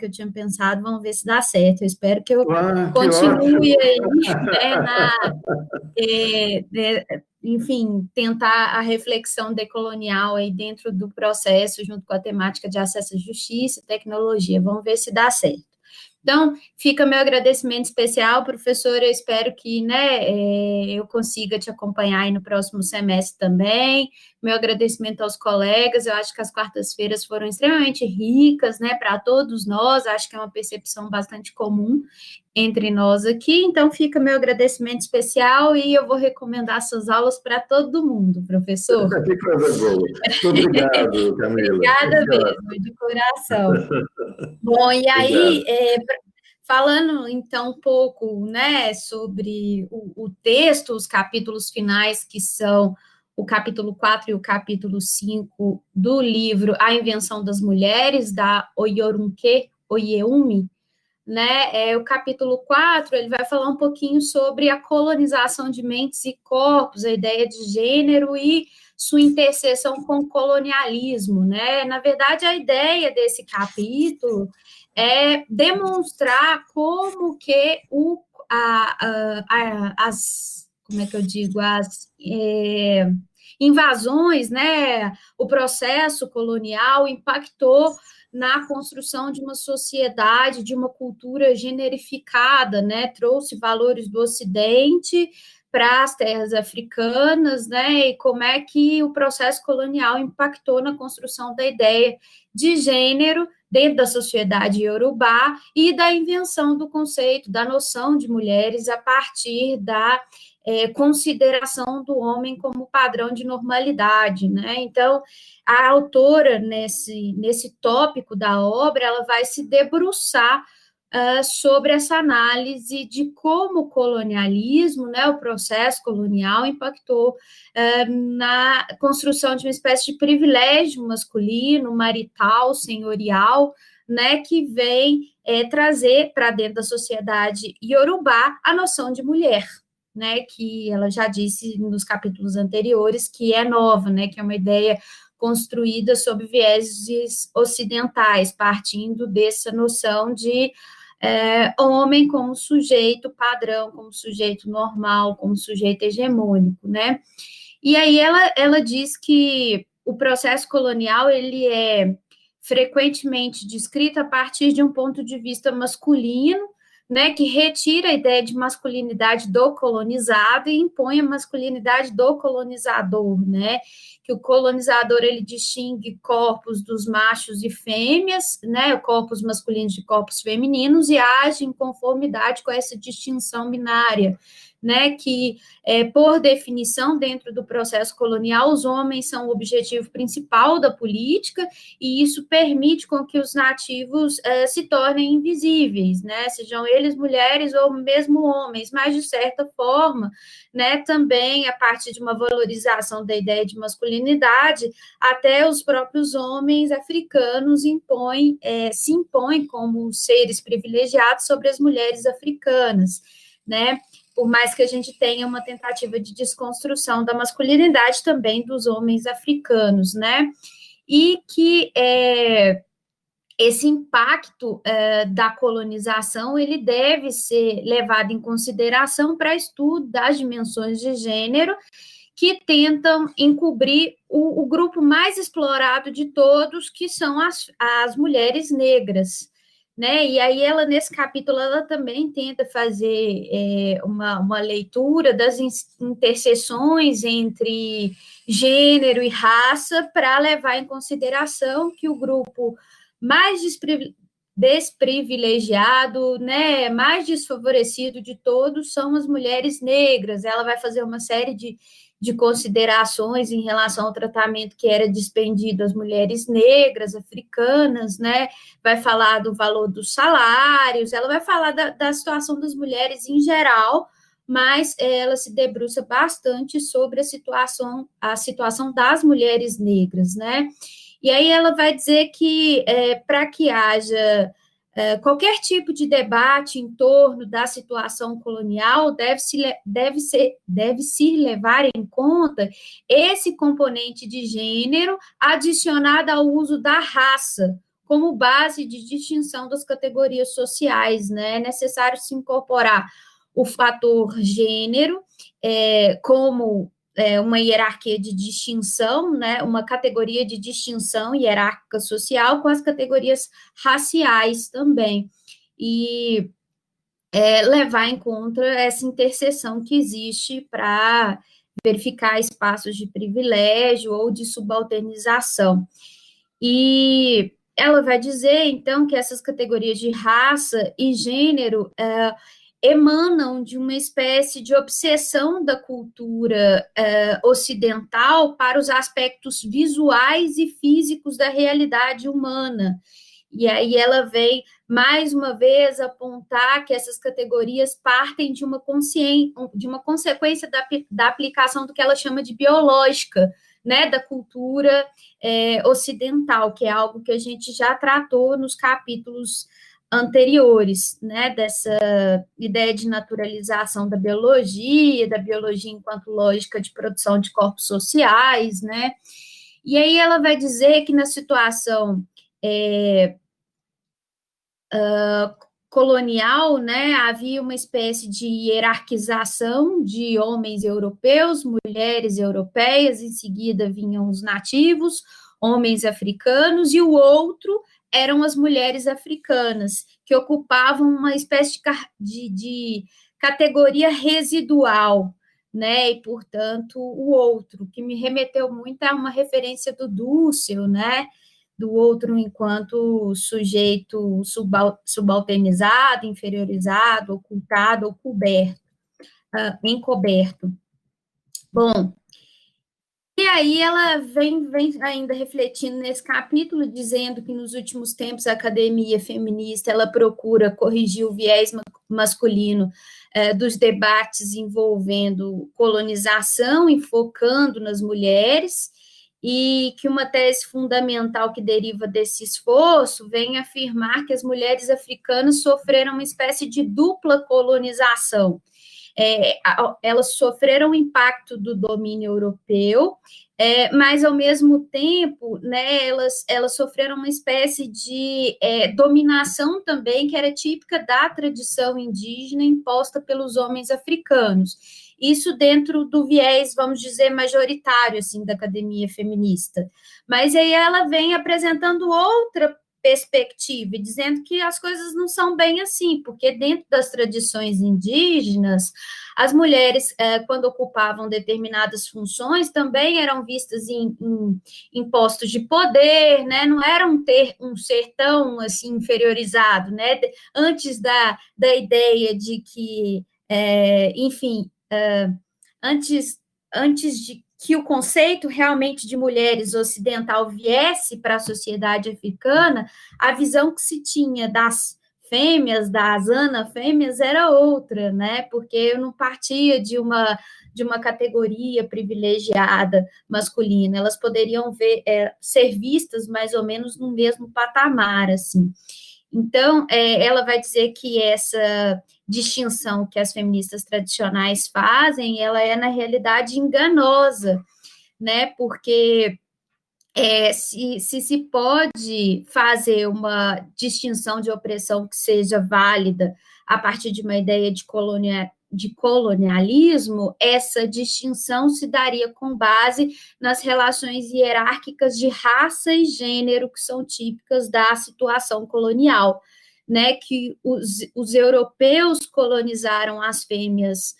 que eu tinha pensado, vamos ver se dá certo. Eu espero que eu continue aí, enfim, tentar a reflexão decolonial aí dentro do processo, junto com a temática de acesso à justiça e tecnologia. Vamos ver se dá certo. Então, fica meu agradecimento especial, professora, eu espero que, eu consiga te acompanhar aí no próximo semestre também, meu agradecimento aos colegas, eu acho que as quartas-feiras foram extremamente ricas, para todos nós, acho que é uma percepção bastante comum entre nós aqui, então fica meu agradecimento especial e eu vou recomendar essas aulas para todo mundo, professor. Que coisa boa. Muito obrigado, Camila. Obrigada mesmo, de coração. Bom, e aí, falando então um pouco, sobre o texto, os capítulos finais, que são o capítulo 4 e o capítulo 5 do livro A Invenção das Mulheres, da Oyorunke Oyeyumi, o capítulo 4, ele vai falar um pouquinho sobre a colonização de mentes e corpos, a ideia de gênero e sua interseção com o colonialismo, Na verdade, a ideia desse capítulo é demonstrar como que as invasões, o processo colonial impactou na construção de uma sociedade, de uma cultura generificada, trouxe valores do Ocidente para as terras africanas, e como é que o processo colonial impactou na construção da ideia de gênero dentro da sociedade iorubá e da invenção do conceito, da noção de mulheres a partir da consideração do homem como padrão de normalidade, Então, a autora, nesse tópico da obra, ela vai se debruçar sobre essa análise de como o colonialismo, o processo colonial, impactou na construção de uma espécie de privilégio masculino, marital, senhorial, que vem trazer para dentro da sociedade iorubá a noção de mulher, que ela já disse nos capítulos anteriores que é nova, que é uma ideia construída sob vieses ocidentais, partindo dessa noção de homem como sujeito padrão, como sujeito normal, como sujeito hegemônico, E aí ela diz que o processo colonial, ele é frequentemente descrito a partir de um ponto de vista masculino, que retira a ideia de masculinidade do colonizado e impõe a masculinidade do colonizador, que o colonizador, ele distingue corpos dos machos e fêmeas, corpos masculinos de corpos femininos, e age em conformidade com essa distinção binária, que, por definição, dentro do processo colonial, os homens são o objetivo principal da política, e isso permite com que os nativos se tornem invisíveis, sejam eles mulheres ou mesmo homens, mas, de certa forma, também, a partir de uma valorização da ideia de masculinidade, até os próprios homens africanos se impõem como seres privilegiados sobre as mulheres africanas, por mais que a gente tenha uma tentativa de desconstrução da masculinidade também dos homens africanos, E que esse impacto da colonização, ele deve ser levado em consideração para estudo das dimensões de gênero, que tentam encobrir o grupo mais explorado de todos, que são as mulheres negras, E aí ela, nesse capítulo, ela também tenta fazer uma leitura das interseções entre gênero e raça para levar em consideração que o grupo mais desprivilegiado, mais desfavorecido de todos são as mulheres negras. Ela vai fazer uma série de considerações em relação ao tratamento que era dispendido às mulheres negras, africanas, Vai falar do valor dos salários, ela vai falar da situação das mulheres em geral, mas ela se debruça bastante sobre a situação das mulheres negras, E aí ela vai dizer que para que haja qualquer tipo de debate em torno da situação colonial deve-se levar em conta esse componente de gênero adicionado ao uso da raça como base de distinção das categorias sociais, né? É necessário se incorporar o fator gênero como uma hierarquia de distinção, né? Uma categoria de distinção hierárquica social com as categorias raciais também. E levar em conta essa interseção que existe para verificar espaços de privilégio ou de subalternização. E ela vai dizer, então, que essas categorias de raça e gênero emanam de uma espécie de obsessão da cultura ocidental para os aspectos visuais e físicos da realidade humana. E aí ela vem, mais uma vez, apontar que essas categorias partem de uma consequência da aplicação do que ela chama de biológica, né, da cultura ocidental, que é algo que a gente já tratou nos capítulos anteriores, né, dessa ideia de naturalização da biologia enquanto lógica de produção de corpos sociais, né, e aí ela vai dizer que na situação colonial, né, havia uma espécie de hierarquização de homens europeus, mulheres europeias, em seguida vinham os nativos, homens africanos, e o outro eram as mulheres africanas, que ocupavam uma espécie de categoria residual, né, e, portanto, o outro, que me remeteu muito a uma referência do Dussel, né, do outro enquanto sujeito subalternizado, inferiorizado, ocultado ou encoberto. Bom, e aí ela vem ainda refletindo nesse capítulo, dizendo que nos últimos tempos a academia feminista ela procura corrigir o viés masculino dos debates envolvendo colonização e focando nas mulheres, e que uma tese fundamental que deriva desse esforço vem afirmar que as mulheres africanas sofreram uma espécie de dupla colonização. Elas sofreram o impacto do domínio europeu, mas, ao mesmo tempo, né, elas sofreram uma espécie de dominação também, que era típica da tradição indígena imposta pelos homens africanos. Isso dentro do viés, vamos dizer, majoritário, assim, da academia feminista. Mas aí ela vem apresentando outra perspectiva, dizendo que as coisas não são bem assim, porque dentro das tradições indígenas, as mulheres, quando ocupavam determinadas funções, também eram vistas em postos de poder, né? Não era um ser tão assim, inferiorizado, né? Antes da ideia de que, enfim, antes de que o conceito realmente de mulheres ocidental viesse para a sociedade africana, a visão que se tinha das fêmeas, das anafêmeas, era outra, né? Porque eu não partia de uma categoria privilegiada masculina, elas poderiam ser vistas mais ou menos no mesmo patamar, assim. Então, ela vai dizer que essa distinção que as feministas tradicionais fazem, ela é, na realidade, enganosa, né? Porque se pode fazer uma distinção de opressão que seja válida a partir de uma ideia de colonialismo, essa distinção se daria com base nas relações hierárquicas de raça e gênero que são típicas da situação colonial, né? Que os europeus colonizaram as fêmeas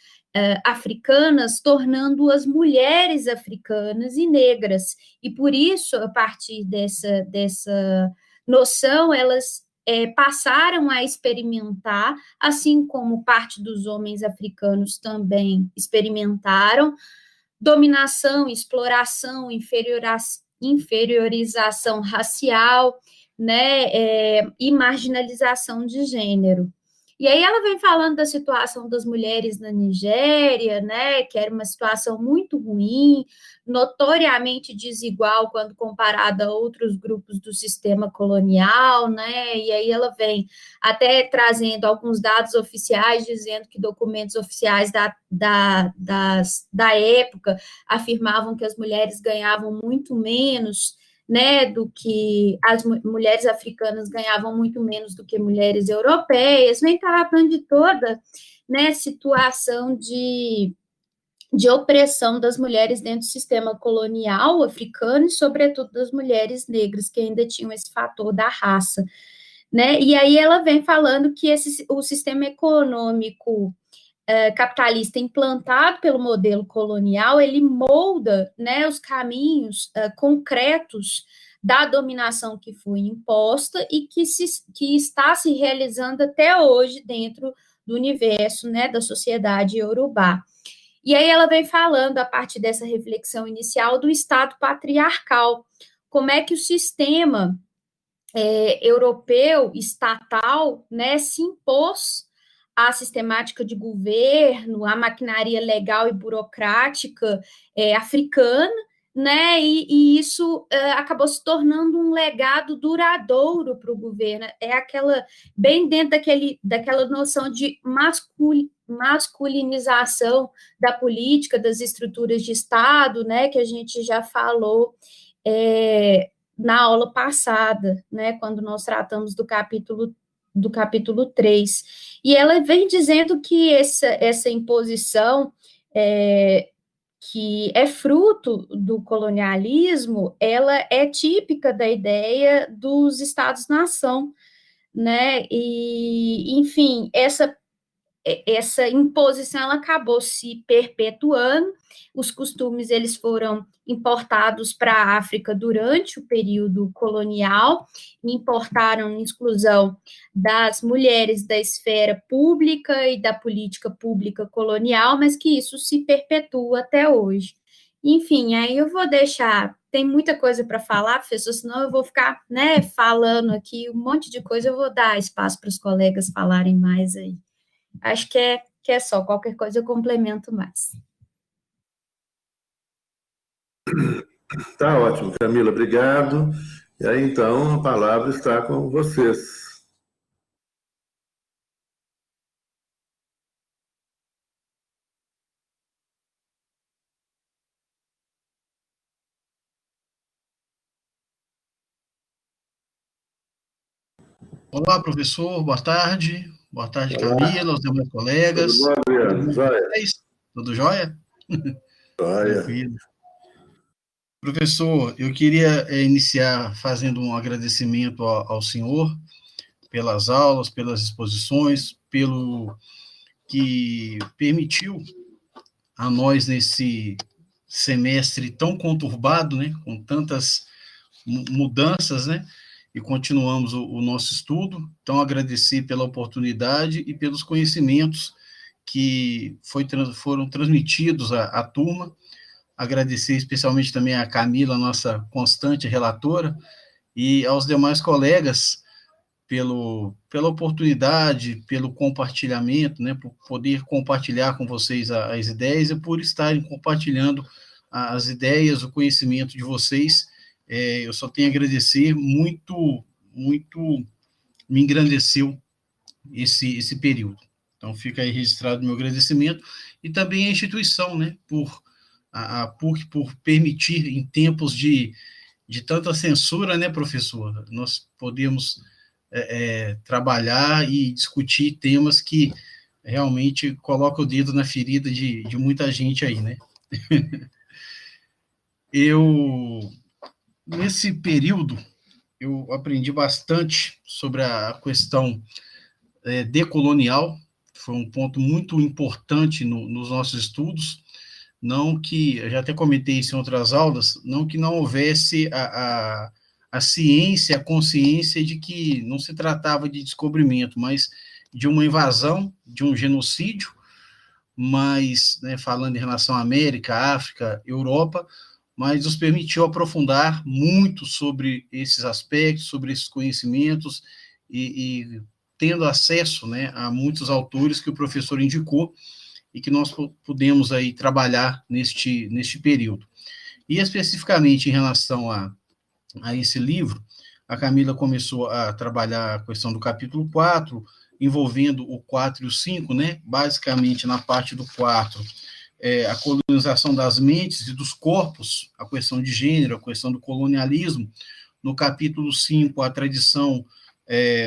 africanas, tornando-as mulheres africanas e negras, e por isso, a partir dessa noção, elas passaram a experimentar, assim como parte dos homens africanos também experimentaram, dominação, exploração, inferiorização racial, né, e marginalização de gênero. E aí ela vem falando da situação das mulheres na Nigéria, né, que era uma situação muito ruim, notoriamente desigual quando comparada a outros grupos do sistema colonial, né, e aí ela vem até trazendo alguns dados oficiais, dizendo que documentos oficiais da época afirmavam que as mulheres ganhavam muito menos, né, do que as mulheres africanas ganhavam muito menos do que mulheres europeias, vem tratando de toda, né, situação de opressão das mulheres dentro do sistema colonial africano e, sobretudo, das mulheres negras, que ainda tinham esse fator da raça, né? E aí ela vem falando que o sistema econômico capitalista implantado pelo modelo colonial, ele molda, né, os caminhos concretos da dominação que foi imposta e que está se realizando até hoje dentro do universo, né, da sociedade iorubá. E aí ela vem falando, a partir dessa reflexão inicial, do Estado patriarcal, como é que o sistema europeu, estatal, né, se impôs à sistemática de governo, à maquinaria legal e burocrática africana, né, e isso acabou se tornando um legado duradouro para o governo, bem dentro daquela noção de masculinização da política, das estruturas de Estado, né, que a gente já falou na aula passada, né, quando nós tratamos do capítulo 3. E ela vem dizendo que essa imposição que é fruto do colonialismo, ela é típica da ideia dos Estados-nação, né, e, enfim, essa imposição ela acabou se perpetuando, os costumes eles foram importados para a África durante o período colonial, importaram exclusão das mulheres da esfera pública e da política pública colonial, mas que isso se perpetua até hoje. Enfim, aí eu vou deixar, tem muita coisa para falar, professor, senão eu vou ficar, né, falando aqui um monte de coisa, eu vou dar espaço para os colegas falarem mais aí. Acho que é só, qualquer coisa eu complemento mais. Tá ótimo, Camila, obrigado. E aí, então, a palavra está com vocês. Olá, professor, boa tarde. Boa tarde, Camila, os demais colegas. Tudo bom, Adriano? Jóia? Tudo jóia? Jóia. Tranquilo. Professor, eu queria iniciar fazendo um agradecimento ao senhor pelas aulas, pelas exposições, pelo que permitiu a nós nesse semestre tão conturbado, né, com tantas mudanças, né, e continuamos o nosso estudo. Então, agradecer pela oportunidade e pelos conhecimentos que foram transmitidos à turma. Agradecer especialmente também a Camila, nossa constante relatora, e aos demais colegas pela oportunidade, pelo compartilhamento, né, por poder compartilhar com vocês as ideias e por estarem compartilhando as ideias, o conhecimento de vocês. Eu só tenho a agradecer, muito me engrandeceu esse período. Então, fica aí registrado o meu agradecimento, e também a instituição, né, a PUC, por permitir, em tempos de tanta censura, né, professor, nós podemos trabalhar e discutir temas que realmente colocam o dedo na ferida de muita gente aí, né. Nesse período, eu aprendi bastante sobre a questão decolonial, foi um ponto muito importante nos nossos estudos, não que, eu já até comentei isso em outras aulas, não que não houvesse a ciência, a consciência de que não se tratava de descobrimento, mas de uma invasão, de um genocídio, mas, né, falando em relação à América, África, Europa, mas nos permitiu aprofundar muito sobre esses aspectos, sobre esses conhecimentos, e tendo acesso, né, a muitos autores que o professor indicou, e que nós pudemos aí trabalhar neste período. E especificamente em relação a esse livro, a Camila começou a trabalhar a questão do capítulo 4, envolvendo o 4 e o 5, né? Basicamente, na parte do 4, a colonização das mentes e dos corpos, a questão de gênero, a questão do colonialismo. No capítulo 5, a tradição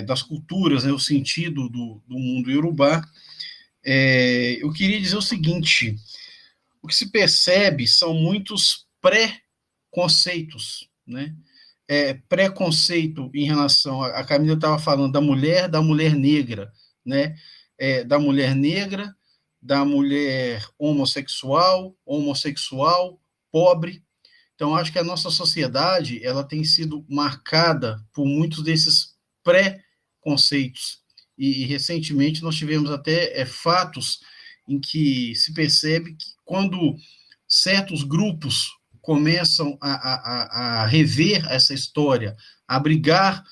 das culturas, né, o sentido do mundo iorubá. Eu queria dizer o seguinte: o que se percebe são muitos pré-conceitos, né? Preconceito em relação a Camila estava falando da mulher negra, né? Da mulher negra, da mulher homossexual, pobre. Então, acho que a nossa sociedade ela tem sido marcada por muitos desses pré-conceitos. E recentemente nós tivemos até fatos em que se percebe que quando certos grupos começam a rever essa história, a brigar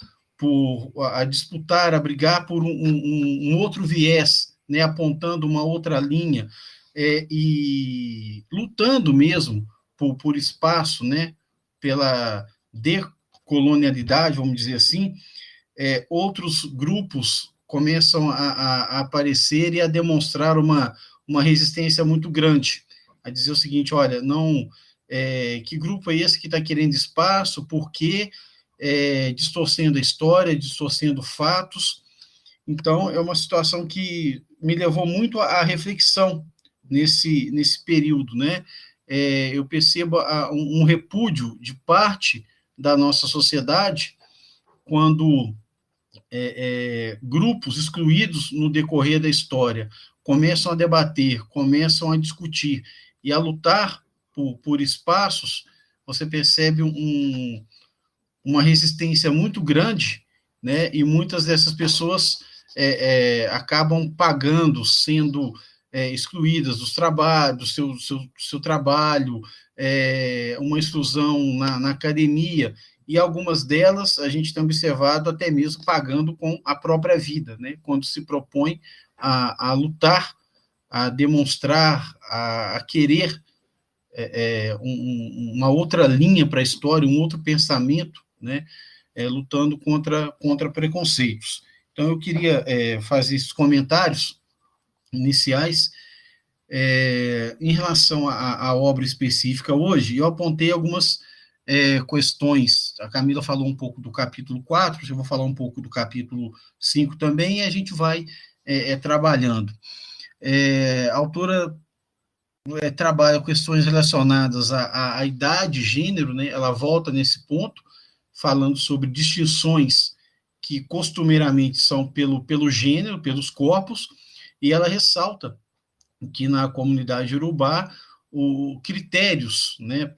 a disputar, a brigar por um outro viés, né, apontando uma outra linha, e lutando mesmo por espaço, né, pela decolonialidade, vamos dizer assim, outros grupos começam a aparecer e a demonstrar uma resistência muito grande, a dizer o seguinte: olha, não, que grupo é esse que está querendo espaço, por quê? Distorcendo a história, distorcendo fatos. Então, é uma situação que me levou muito à reflexão nesse período, né? Eu percebo um repúdio de parte da nossa sociedade quando grupos excluídos no decorrer da história começam a debater, começam a discutir e a lutar por espaços. Você percebe uma resistência muito grande, né? E muitas dessas pessoas acabam pagando, sendo excluídas dos trabalhos, do seu trabalho, uma exclusão na academia, e algumas delas a gente tem observado até mesmo pagando com a própria vida, né? Quando se propõe a lutar, a demonstrar, a querer uma outra linha para a história, um outro pensamento, né? Lutando contra preconceitos. Então, eu queria fazer esses comentários iniciais em relação à obra específica hoje. Eu apontei algumas questões. A Camila falou um pouco do capítulo 4, eu vou falar um pouco do capítulo 5 também, e a gente vai trabalhando. A autora trabalha questões relacionadas à idade, gênero, né? Ela volta nesse ponto, falando sobre distinções que costumeiramente são pelo gênero, pelos corpos, e ela ressalta que na comunidade iorubá critérios, né,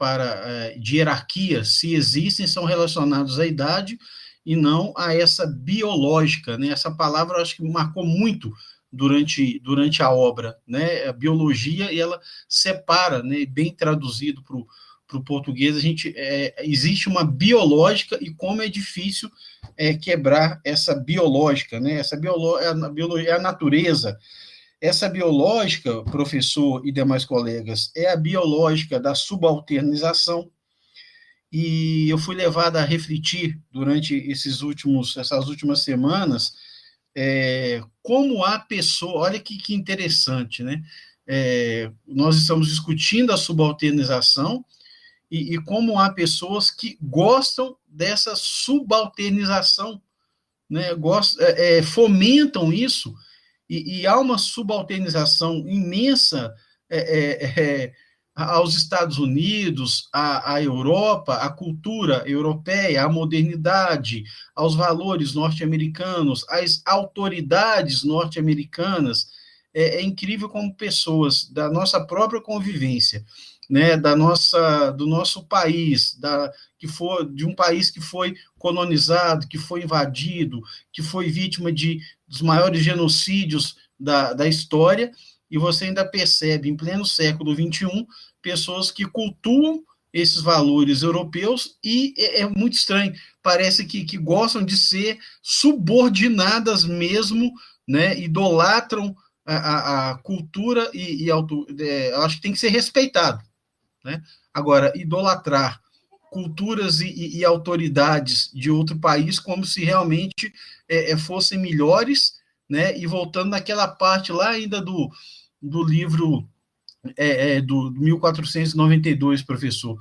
de hierarquia, se existem, são relacionados à idade e não a essa biológica, né? Essa palavra eu acho que marcou muito durante a obra, né? A biologia, e ela separa, né, bem traduzido para o português, existe uma biológica, e como é difícil quebrar essa biológica, né? Essa biologia é a natureza. Essa biológica, professor e demais colegas, é a biológica da subalternização, e eu fui levado a refletir durante essas últimas semanas como a pessoa, olha que interessante, né? Nós estamos discutindo a subalternização e como há pessoas que gostam dessa subalternização, né? Fomentam isso, e há uma subalternização imensa aos Estados Unidos, à Europa, à cultura europeia, à modernidade, aos valores norte-americanos, às autoridades norte-americanas. É incrível como pessoas da nossa própria convivência, né, do nosso país, de um país que foi colonizado, que foi invadido, que foi vítima dos maiores genocídios da história, e você ainda percebe, em pleno século XXI, pessoas que cultuam esses valores europeus, e é muito estranho, parece que gostam de ser subordinadas mesmo, né, idolatram a cultura, e acho que tem que ser respeitado, né? Agora, idolatrar culturas e autoridades de outro país como se realmente fossem melhores, né? E voltando naquela parte lá ainda do livro do 1492, professor.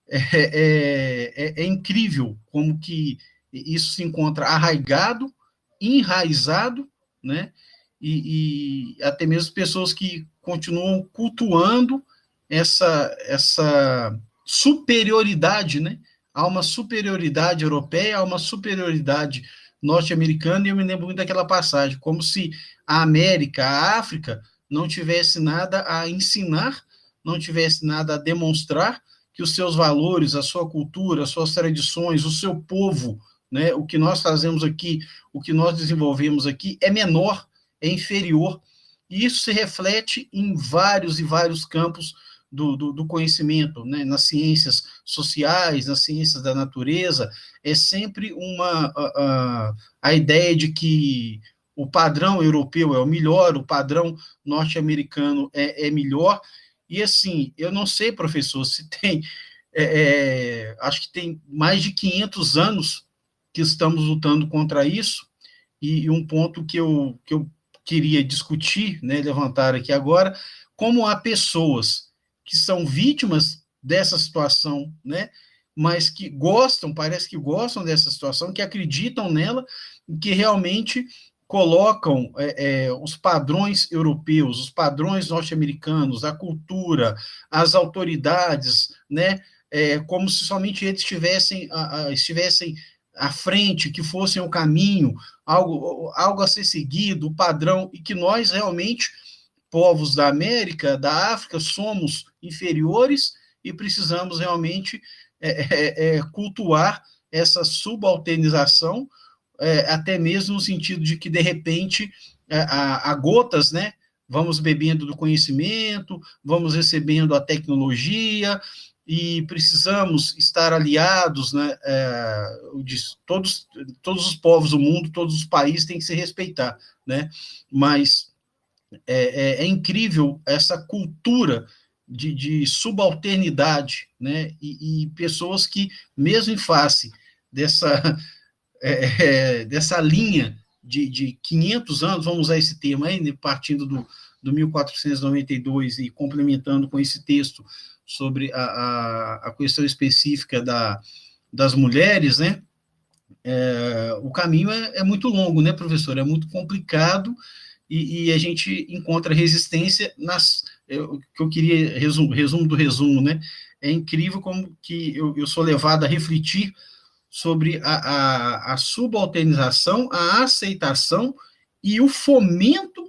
É incrível como que isso se encontra arraigado, enraizado, né? E até mesmo pessoas que continuam cultuando essa superioridade, né? Há uma superioridade europeia, há uma superioridade norte-americana, e eu me lembro muito daquela passagem, como se a América, a África, não tivesse nada a ensinar, não tivesse nada a demonstrar, que os seus valores, a sua cultura, as suas tradições, o seu povo, né, o que nós fazemos aqui, o que nós desenvolvemos aqui, é menor, é inferior, e isso se reflete em vários e vários campos do conhecimento, né, nas ciências sociais, nas ciências da natureza, é sempre a ideia de que o padrão europeu é o melhor, o padrão norte-americano é melhor, e assim, eu não sei, professor, se tem, acho que tem mais de 500 anos que estamos lutando contra isso, e um ponto que eu queria discutir, né, levantar aqui agora, como há pessoas que são vítimas dessa situação, né, mas que gostam, parece que gostam dessa situação, que acreditam nela, que realmente colocam os padrões europeus, os padrões norte-americanos, a cultura, as autoridades, né, como se somente eles estivessem à frente, que fossem o caminho, algo a ser seguido, o padrão, e que nós realmente, povos da América, da África, somos inferiores e precisamos realmente cultuar essa subalternização, até mesmo no sentido de que, de repente, a gotas, né, vamos bebendo do conhecimento, vamos recebendo a tecnologia, e precisamos estar aliados, né, todos os povos do mundo, todos os países têm que se respeitar, né, mas é incrível essa cultura de subalternidade, né, e pessoas que, mesmo em face dessa linha de 500 anos, vamos usar esse termo aí, né, partindo do 1492 e complementando com esse texto sobre a questão específica das mulheres, né, o caminho é muito longo, né, professor? É muito complicado, e a gente encontra resistência que eu queria, resumo do resumo, né? É incrível como que eu sou levado a refletir sobre a subalternização, a aceitação e o fomento,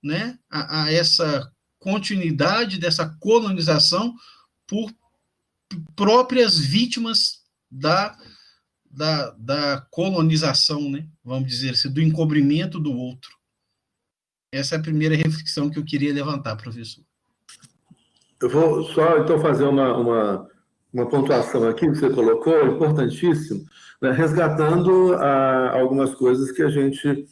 né, a essa continuidade dessa colonização por próprias vítimas da colonização, né, vamos dizer assim, do encobrimento do outro. Essa é a primeira reflexão que eu queria levantar, professor. Eu vou só, então, fazer uma pontuação aqui que você colocou, importantíssimo, né, resgatando algumas coisas que a gente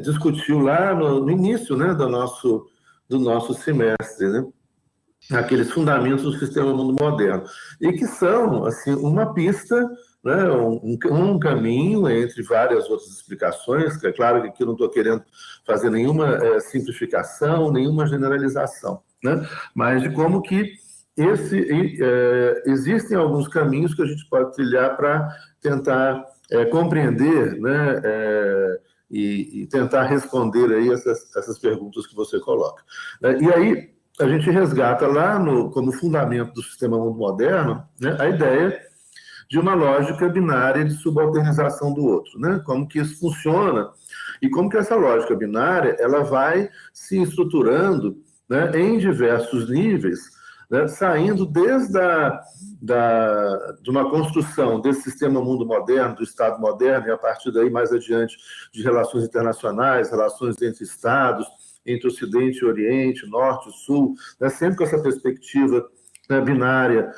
discutiu lá no início, né, do nosso semestre, né? Aqueles fundamentos do sistema mundo moderno, e que são, assim, uma pista, né, um caminho entre várias outras explicações, que é claro que aqui eu não estou querendo fazer nenhuma simplificação, nenhuma generalização, né, mas de como que existem alguns caminhos que a gente pode trilhar para tentar compreender, né, e tentar responder aí essas perguntas que você coloca. E aí, a gente resgata lá como fundamento do sistema mundo moderno, né, a ideia de uma lógica binária de subalternização do outro, né? Como que isso funciona e como que essa lógica binária ela vai se estruturando, né, em diversos níveis, né, saindo desde de uma construção desse sistema mundo moderno, do Estado moderno, e a partir daí mais adiante de relações internacionais, relações entre Estados, entre Ocidente e Oriente, Norte e Sul, né, sempre com essa perspectiva, né, binária,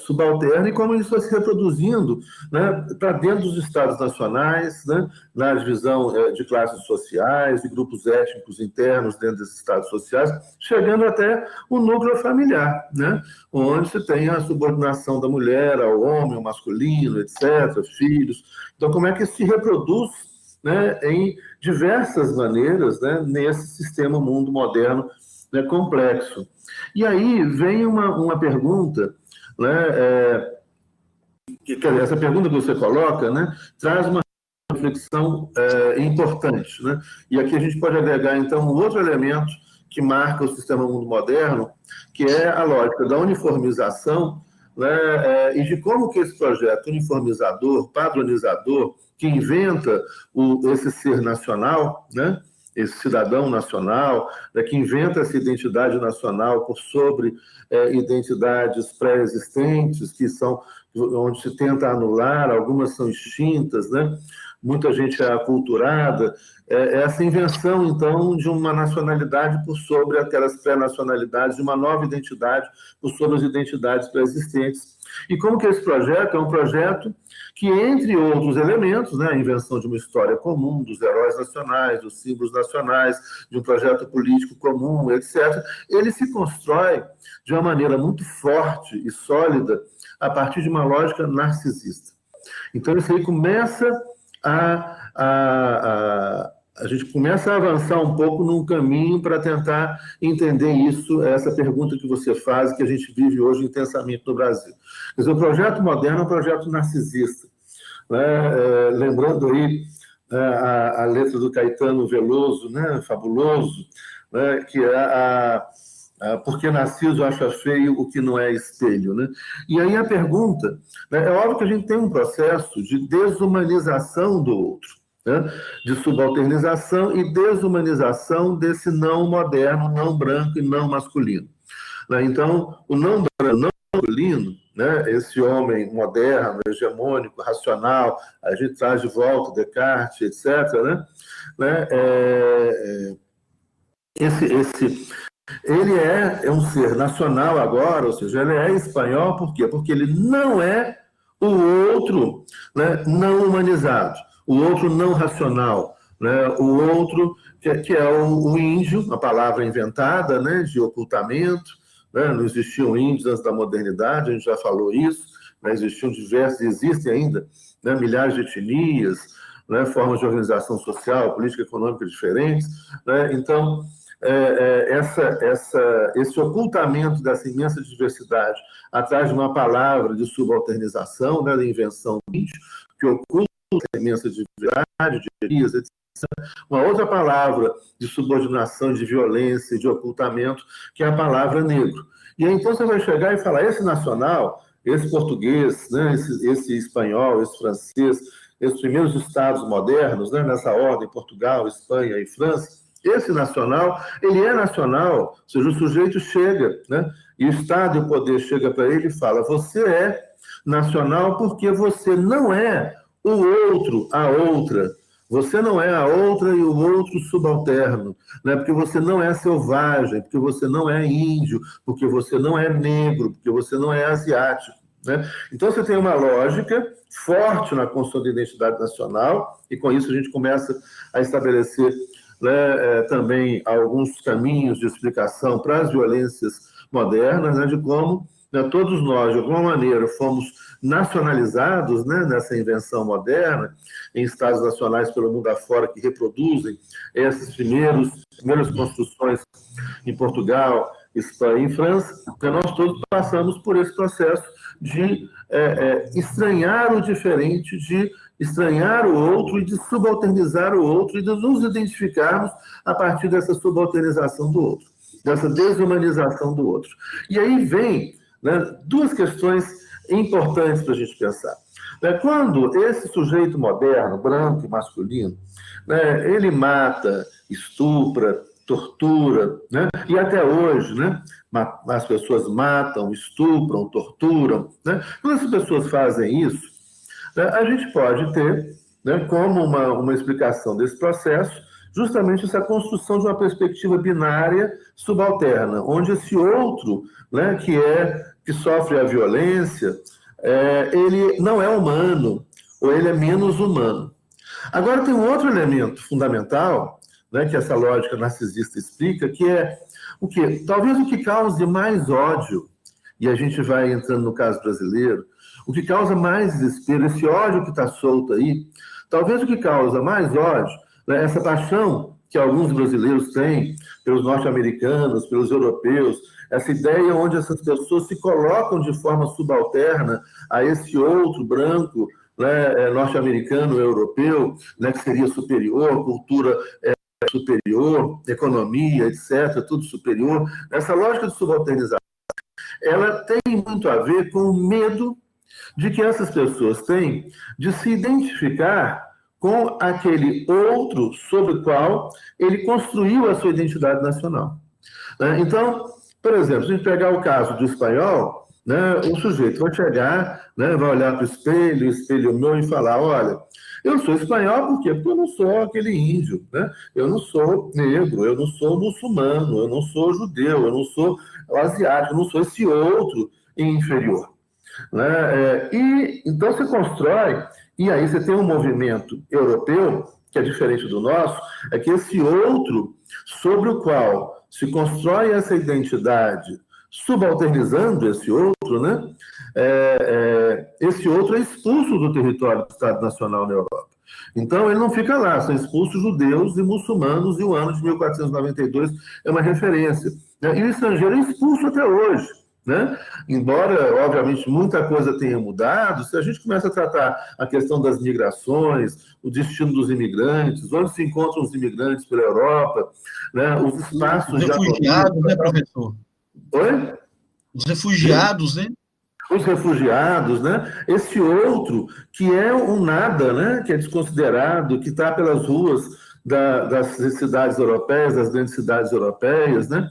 subalterna, e como isso vai se reproduzindo, né, para dentro dos Estados nacionais, né, na divisão de classes sociais, de grupos étnicos internos dentro desses Estados sociais, chegando até o núcleo familiar, né, onde se tem a subordinação da mulher ao homem, ao masculino, etc., filhos. Então, como é que isso se reproduz, né, em diversas maneiras, né, nesse sistema mundo moderno né, complexo. E aí vem uma pergunta, né, essa pergunta que você coloca, né, traz uma reflexão importante, né? E aqui a gente pode agregar, então, um outro elemento que marca o sistema mundo moderno, que é a lógica da uniformização, né, e de como que esse projeto uniformizador, padronizador, que inventa esse ser nacional, né, esse cidadão nacional, né, que inventa essa identidade nacional por sobre identidades pré-existentes, que são onde se tenta anular, algumas são extintas, né? Muita gente é aculturada, essa invenção, então, de uma nacionalidade por sobre aquelas pré-nacionalidades, de uma nova identidade por sobre as identidades pré-existentes. E como que esse projeto é um projeto que, entre outros elementos, né, a invenção de uma história comum, dos heróis nacionais, dos símbolos nacionais, de um projeto político comum, etc., ele se constrói de uma maneira muito forte e sólida a partir de uma lógica narcisista. Então, isso aí começa a gente começa a avançar um pouco num caminho para tentar entender isso, essa pergunta que você faz, que a gente vive hoje intensamente no Brasil. Quer dizer, o projeto moderno é um projeto narcisista, né? Lembrando aí a letra do Caetano Veloso, né? Fabuloso, né? Que é porque Narciso acha feio o que não é espelho, né? E aí a pergunta, né, é óbvio que a gente tem um processo de desumanização do outro, né? De subalternização e desumanização desse não moderno, não branco e não masculino, né? Então, o não branco, não masculino, né, esse homem moderno, hegemônico, racional, a gente traz de volta Descartes, etc., né? Ele é um ser nacional agora, ou seja, ele é espanhol, por quê? Porque ele não é o outro, né, não humanizado, o outro não racional, né, o outro que é o índio, a palavra inventada, né, de ocultamento, né, não existiam índios antes da modernidade, a gente já falou isso, né, existiam diversos, existem ainda, né, milhares de etnias, né, formas de organização social, política econômica diferentes, né, então esse ocultamento dessa imensa diversidade atrás de uma palavra de subalternização, né, da invenção do índio, que oculta essa imensa diversidade, de etnias, etc. Uma outra palavra de subordinação, de violência, de ocultamento, que é a palavra negro. E aí, então, você vai chegar e falar, esse nacional, esse português, né, esse espanhol, esse francês, esses primeiros estados modernos, né, nessa ordem, Portugal, Espanha e França, esse nacional, ele é nacional, ou seja, o sujeito chega, né, e o Estado e o poder chega para ele e fala, você é nacional porque você não é o outro, a outra. Você não é a outra e o outro subalterno, né? Porque você não é selvagem, porque você não é índio, porque você não é negro, porque você não é asiático, né? Então, você tem uma lógica forte na construção da identidade nacional, e com isso a gente começa a estabelecer, né, também alguns caminhos de explicação para as violências modernas, né, de como, né, todos nós, de alguma maneira, fomos nacionalizados, né, nessa invenção moderna, em estados nacionais pelo mundo afora que reproduzem essas primeiras construções em Portugal, Espanha e França. Então, nós todos passamos por esse processo de estranhar o diferente, de estranhar o outro e de subalternizar o outro e de nos identificarmos a partir dessa subalternização do outro, dessa desumanização do outro. E aí vem, né, duas questões importantes para a gente pensar. Quando esse sujeito moderno, branco e masculino, né, ele mata, estupra, tortura, né, e até hoje, né, as pessoas matam, estupram, torturam, né, quando as pessoas fazem isso, né, a gente pode ter, né, como uma explicação desse processo, justamente essa construção de uma perspectiva binária subalterna, onde esse outro, né, que sofre a violência, ele não é humano, ou ele é menos humano. Agora, tem um outro elemento fundamental, né, que essa lógica narcisista explica, que é o quê? Talvez o que cause mais ódio, e a gente vai entrando no caso brasileiro, o que causa mais desespero, esse ódio que está solto aí, talvez o que causa mais ódio, né, essa paixão que alguns brasileiros têm pelos norte-americanos, pelos europeus, essa ideia onde essas pessoas se colocam de forma subalterna a esse outro branco, né, norte-americano, europeu, né, que seria superior, cultura superior, economia, etc., tudo superior. Essa lógica de subalternização, ela tem muito a ver com o medo de que essas pessoas têm de se identificar com aquele outro sobre o qual ele construiu a sua identidade nacional. Então, por exemplo, se a gente pegar o caso do espanhol, né, o sujeito vai chegar, né, vai olhar para o espelho meu, e falar, olha, eu sou espanhol por quê? Porque eu não sou aquele índio, né? Eu não sou negro, eu não sou muçulmano, eu não sou judeu, eu não sou asiático, eu não sou esse outro inferior. Né? E então você constrói, e aí você tem um movimento europeu, que é diferente do nosso, é que esse outro, sobre o qual se constrói essa identidade, subalternizando esse outro, né? Esse outro é expulso do território do Estado Nacional na Europa. Então, ele não fica lá, são expulsos judeus e muçulmanos, e o ano de 1492 é uma referência. Né? E o estrangeiro é expulso até hoje. Né? Embora, obviamente, muita coisa tenha mudado, se a gente começa a tratar a questão das migrações, o destino dos imigrantes, onde se encontram os imigrantes pela Europa, né? Os espaços de refugiados, né, professor? Oi? Os refugiados, né? Os refugiados, né? Esse outro que é um nada, né? Que é desconsiderado, que está pelas ruas das cidades europeias, das grandes cidades europeias, né?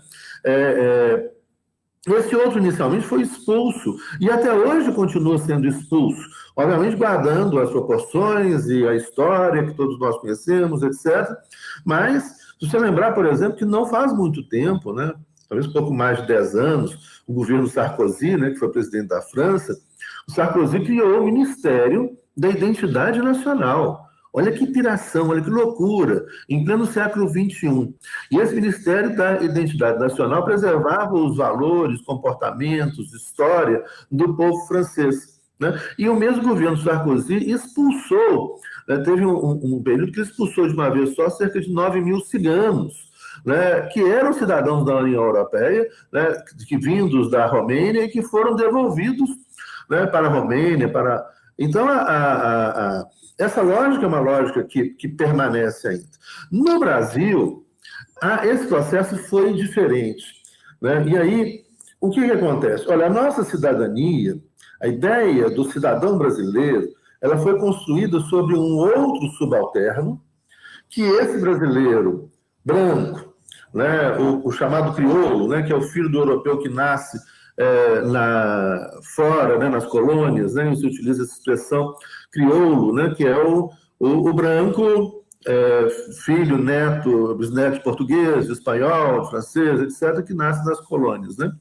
Esse outro inicialmente foi expulso e até hoje continua sendo expulso, obviamente guardando as proporções e a história que todos nós conhecemos, etc. Mas, se você lembrar, por exemplo, que não faz muito tempo, né? Talvez um pouco mais de 10 anos, o governo Sarkozy, né, que foi presidente da França, o Sarkozy criou o Ministério da Identidade Nacional. Olha que piração, olha que loucura, em pleno século XXI. E esse Ministério da Identidade Nacional preservava os valores, comportamentos, história do povo francês. Né? E o mesmo governo Sarkozy expulsou, né, teve um período que expulsou de uma vez só cerca de 9 mil ciganos, né, que eram cidadãos da União Europeia, né, que vindos da Romênia e que foram devolvidos, né, para a Romênia, para... Então, essa lógica é uma lógica que permanece ainda. No Brasil, esse processo foi diferente. Né? E aí, o que acontece? Olha, a nossa cidadania, a ideia do cidadão brasileiro, ela foi construída sobre um outro subalterno, que esse brasileiro branco, né, o chamado crioulo, né, que é o filho do europeu que nasce fora, né, nas colônias, né, se utiliza essa expressão crioulo, né, que é o branco, filho, neto, bisneto de português, de espanhol, de francês, etc., que nasce nas colônias. Né?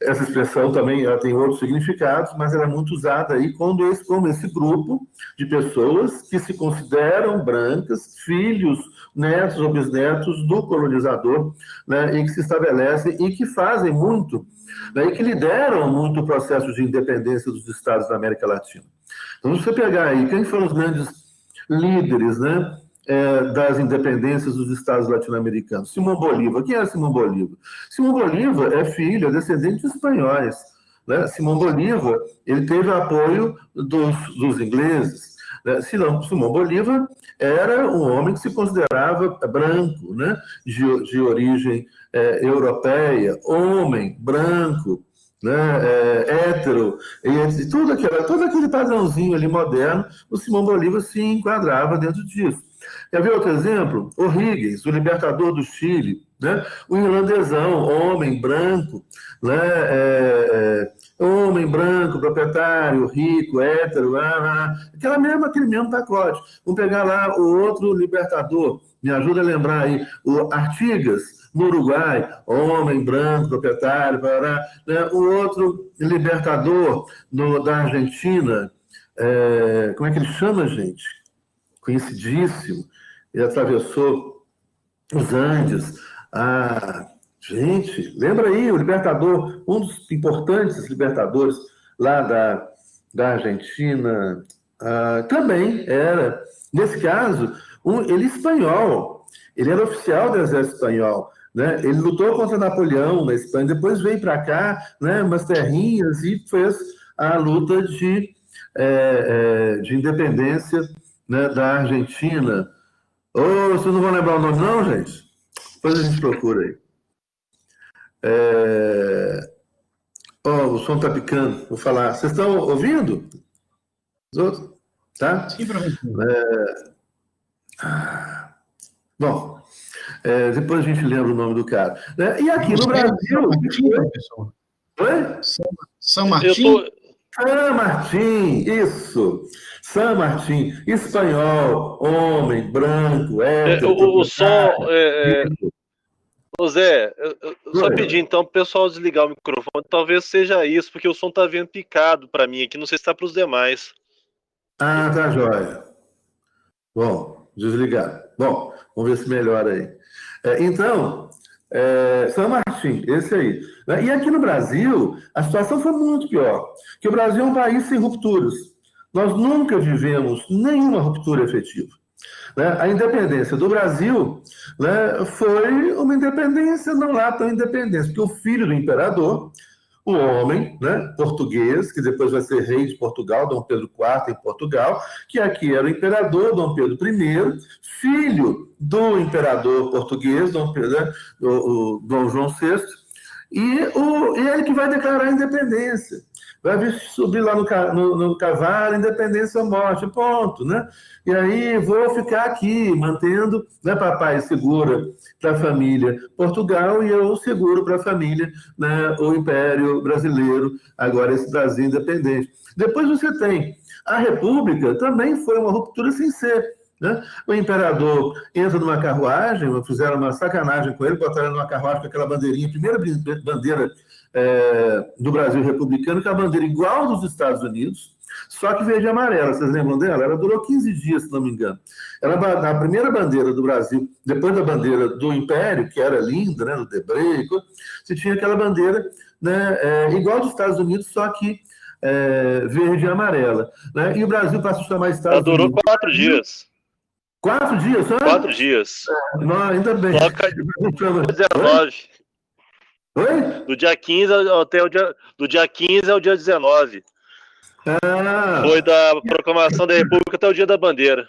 Essa expressão também ela tem outros significados, mas ela é muito usada aí como esse grupo de pessoas que se consideram brancas, filhos, netos ou bisnetos do colonizador, né, e que se estabelecem e que fazem muito, né, e que lideram muito o processo de independência dos estados da América Latina. Então, se você pegar aí, quem foram os grandes líderes, né, das independências dos estados latino-americanos? Simão Bolívar. Quem é Simão Bolívar? Simão Bolívar é filho, é descendente de espanhóis. Né? Simão Bolívar, ele teve apoio dos ingleses. Né? Simão Bolívar era um homem que se considerava branco, né? de origem europeia, homem, branco, né, hétero, e todo aquele padrãozinho ali moderno, o Simão Bolívar se enquadrava dentro disso. Quer ver outro exemplo? O'Higgins, o libertador do Chile, né? O irlandesão, homem branco, né? Homem branco, proprietário, rico, hétero, aquele mesmo pacote. Vamos pegar lá o outro libertador, me ajuda a lembrar aí, o Artigas, no Uruguai, homem branco, proprietário, né? O outro libertador da Argentina, como é que ele chama, gente? Conhecidíssimo, ele atravessou os Andes. Gente, lembra aí, o libertador, um dos importantes libertadores lá da Argentina, também era, nesse caso, ele espanhol, ele era oficial do exército espanhol, né? Ele lutou contra Napoleão na Espanha, depois veio para cá, né, umas terrinhas, e fez a luta de independência, né, da Argentina. Vocês não vão lembrar o nome, não, gente? Depois a gente procura aí. O som está picando, vou falar. Vocês estão ouvindo? Os outros? Tá? Sim, professor. Bom, depois a gente lembra o nome do cara. E aqui no Brasil... Oi? São Martim? San Martín, isso. San Martín, espanhol, homem, branco, hétero. O som... Zé, só pedir então pro pessoal desligar o microfone, talvez seja isso, porque o som tá vendo picado para mim aqui, não sei se tá para os demais. Ah, tá jóia. Bom, desligar. Bom, vamos ver se melhora aí. Então, San Martín, esse aí. E aqui no Brasil, a situação foi muito pior, porque o Brasil é um país sem rupturas. Nós nunca vivemos nenhuma ruptura efetiva. A independência do Brasil, né, foi uma independência não lá tão independência, porque o filho do imperador, o homem, né, português, que depois vai ser rei de Portugal, Dom Pedro IV em Portugal, que aqui era o imperador Dom Pedro I, filho do imperador português, Dom João VI, e ele que vai declarar a independência. Vai subir lá no cavalo, independência ou morte, ponto, né? E aí vou ficar aqui, mantendo, né, papai segura para a família Portugal e eu seguro para a família, né, o Império Brasileiro, agora esse Brasil independente. Depois você tem a República, também foi uma ruptura sem ser, né? O imperador entra numa carruagem, fizeram uma sacanagem com ele, botaram numa carruagem com aquela bandeirinha, a primeira bandeira do Brasil republicano, que é a bandeira igual dos Estados Unidos, só que verde e amarela. Vocês lembram dela? Ela durou 15 dias, se não me engano. A primeira bandeira do Brasil, depois da bandeira do Império, que era linda, né, do Debré, você tinha aquela bandeira, né, igual dos Estados Unidos, só que verde e amarela. Né? E o Brasil passa a chamar Estados Unidos. Ela durou 4 dias. 4 dias, só? 4 dias. Não, ainda bem. Toca 19. Oi? Do dia 15 até o dia... Do dia 15 ao dia 19. Foi da proclamação da República até o dia da bandeira.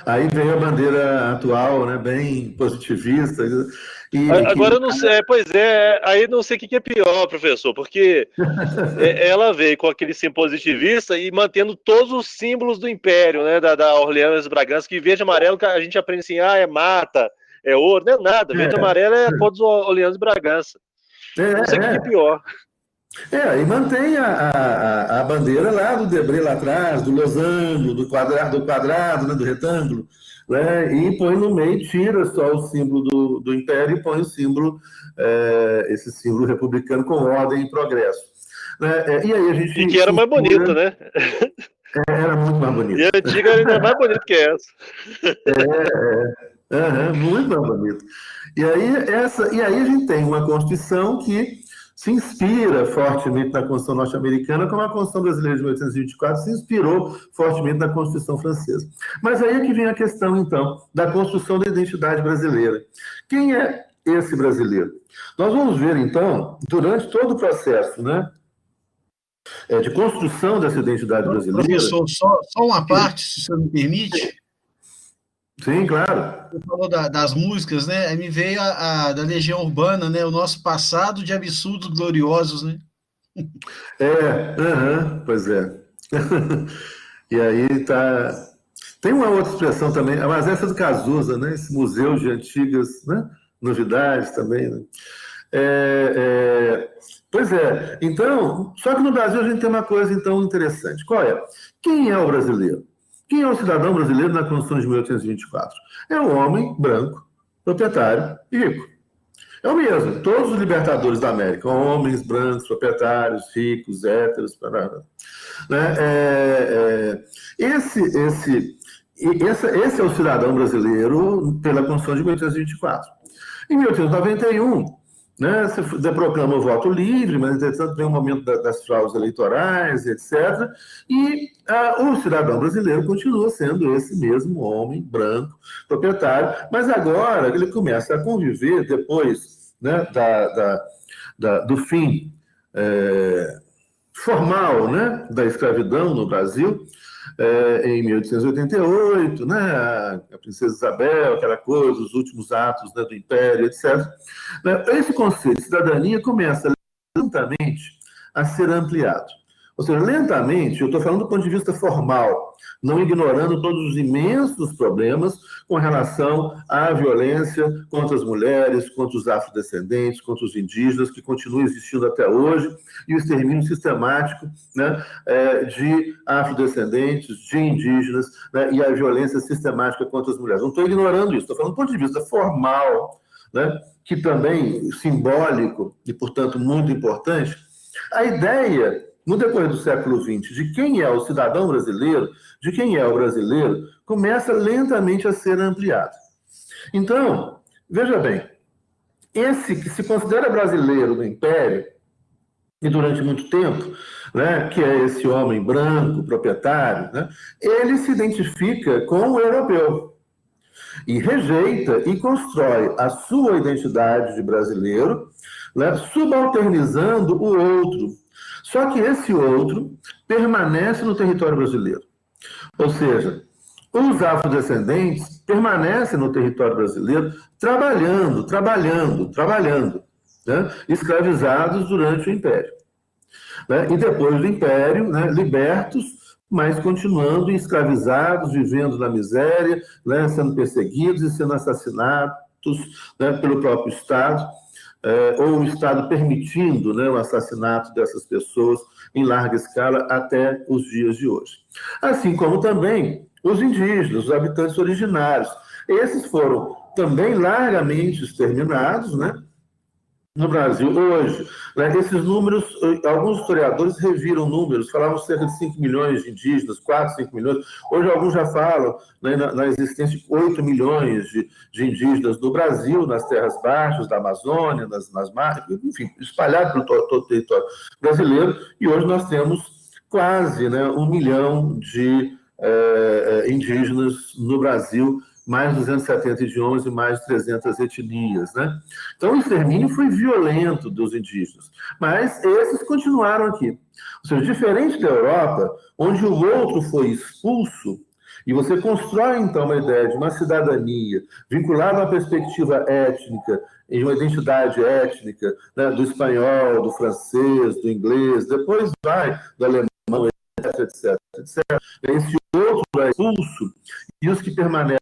Aí veio a bandeira atual, né, bem positivista. Agora eu não sei, aí não sei o que é pior, professor, porque ela veio com aquele sim positivista e mantendo todos os símbolos do Império, né, da Orleans e Bragança, que verde e amarelo a gente aprende assim, é mata, é ouro, não é nada, verde e amarelo é todos os Orleans e Bragança. Não sei o que é pior. E mantém a bandeira lá do Debré lá atrás, do losango, do quadrado, né, do retângulo, né, e põe no meio, tira só o símbolo do Império e põe o símbolo, esse símbolo republicano com ordem e progresso. Né, e aí a gente... E que era mais bonito, né? Era muito mais bonito. E a antiga ainda é mais bonito que essa. Muito mais bonito. E aí a gente tem uma Constituição que se inspira fortemente na Constituição norte-americana, como a Constituição brasileira de 1824 se inspirou fortemente na Constituição francesa. Mas aí é que vem a questão, então, da construção da identidade brasileira. Quem é esse brasileiro? Nós vamos ver, então, durante todo o processo, né, de construção dessa identidade brasileira... Professor, só uma parte, se o senhor me permite. Sim, claro. Você falou das músicas, né? Aí me veio da Legião Urbana, né? O nosso passado de absurdos gloriosos, né? Pois é. E aí tá... Tem uma outra expressão também, mas essa do Cazuza, né? Esse museu de antigas, né, novidades também, né? Pois é. Então, só que no Brasil a gente tem uma coisa, então, interessante. Qual é? Quem é o brasileiro? Quem é o cidadão brasileiro na Constituição de 1824? É um homem branco, proprietário e rico. É o mesmo. Todos os libertadores da América, homens brancos, proprietários, ricos, héteros, né? Esse é o cidadão brasileiro pela Constituição de 1824. Em 1891, né? Você proclama o voto livre, mas, entretanto, vem o momento das fraudes eleitorais, etc. E o cidadão brasileiro continua sendo esse mesmo homem branco, proprietário, mas agora ele começa a conviver, depois, né, do fim formal, né, da escravidão no Brasil, em 1888, né, a princesa Isabel, aquela coisa, os últimos atos, né, do Império, etc. Esse conceito de cidadania começa lentamente a ser ampliado. Ou seja, lentamente, eu estou falando do ponto de vista formal, não ignorando todos os imensos problemas com relação à violência contra as mulheres, contra os afrodescendentes, contra os indígenas, que continua existindo até hoje, e o extermínio sistemático, né, de afrodescendentes, de indígenas, né, e a violência sistemática contra as mulheres. Não estou ignorando isso, estou falando do ponto de vista formal, né, que também simbólico e, portanto, muito importante. A ideia, no decorrer do século XX, de quem é o cidadão brasileiro, de quem é o brasileiro, começa lentamente a ser ampliada. Então, veja bem, esse que se considera brasileiro no Império, e durante muito tempo, né, que é esse homem branco, proprietário, né, ele se identifica com o europeu e rejeita e constrói a sua identidade de brasileiro, né, subalternizando o outro. Só que esse outro permanece no território brasileiro. Ou seja, os afrodescendentes permanecem no território brasileiro trabalhando, né, escravizados durante o Império. Né, e depois do Império, né, libertos, mas continuando escravizados, vivendo na miséria, né, sendo perseguidos e sendo assassinados, né, pelo próprio Estado, ou o Estado permitindo, né, o assassinato dessas pessoas em larga escala até os dias de hoje. Assim como também os indígenas, os habitantes originários. Esses foram também largamente exterminados, né, no Brasil. Hoje, né, esses números, alguns historiadores reviram números, falavam cerca de 5 milhões de indígenas, 4, 5 milhões. Hoje, alguns já falam, né, na existência de 8 milhões de indígenas no Brasil, nas terras baixas da Amazônia, nas margens, enfim, espalhados por todo o território brasileiro. E hoje nós temos quase, né, 1 milhão de indígenas no Brasil, mais 270 idiomas e mais 300 etnias, né? Então, o extermínio foi violento dos indígenas, mas esses continuaram aqui. Ou seja, diferente da Europa, onde o outro foi expulso, e você constrói, então, uma ideia de uma cidadania vinculada a uma perspectiva étnica, em uma identidade étnica, né, do espanhol, do francês, do inglês, depois vai do alemão, etc. Esse outro é expulso, e os que permanecem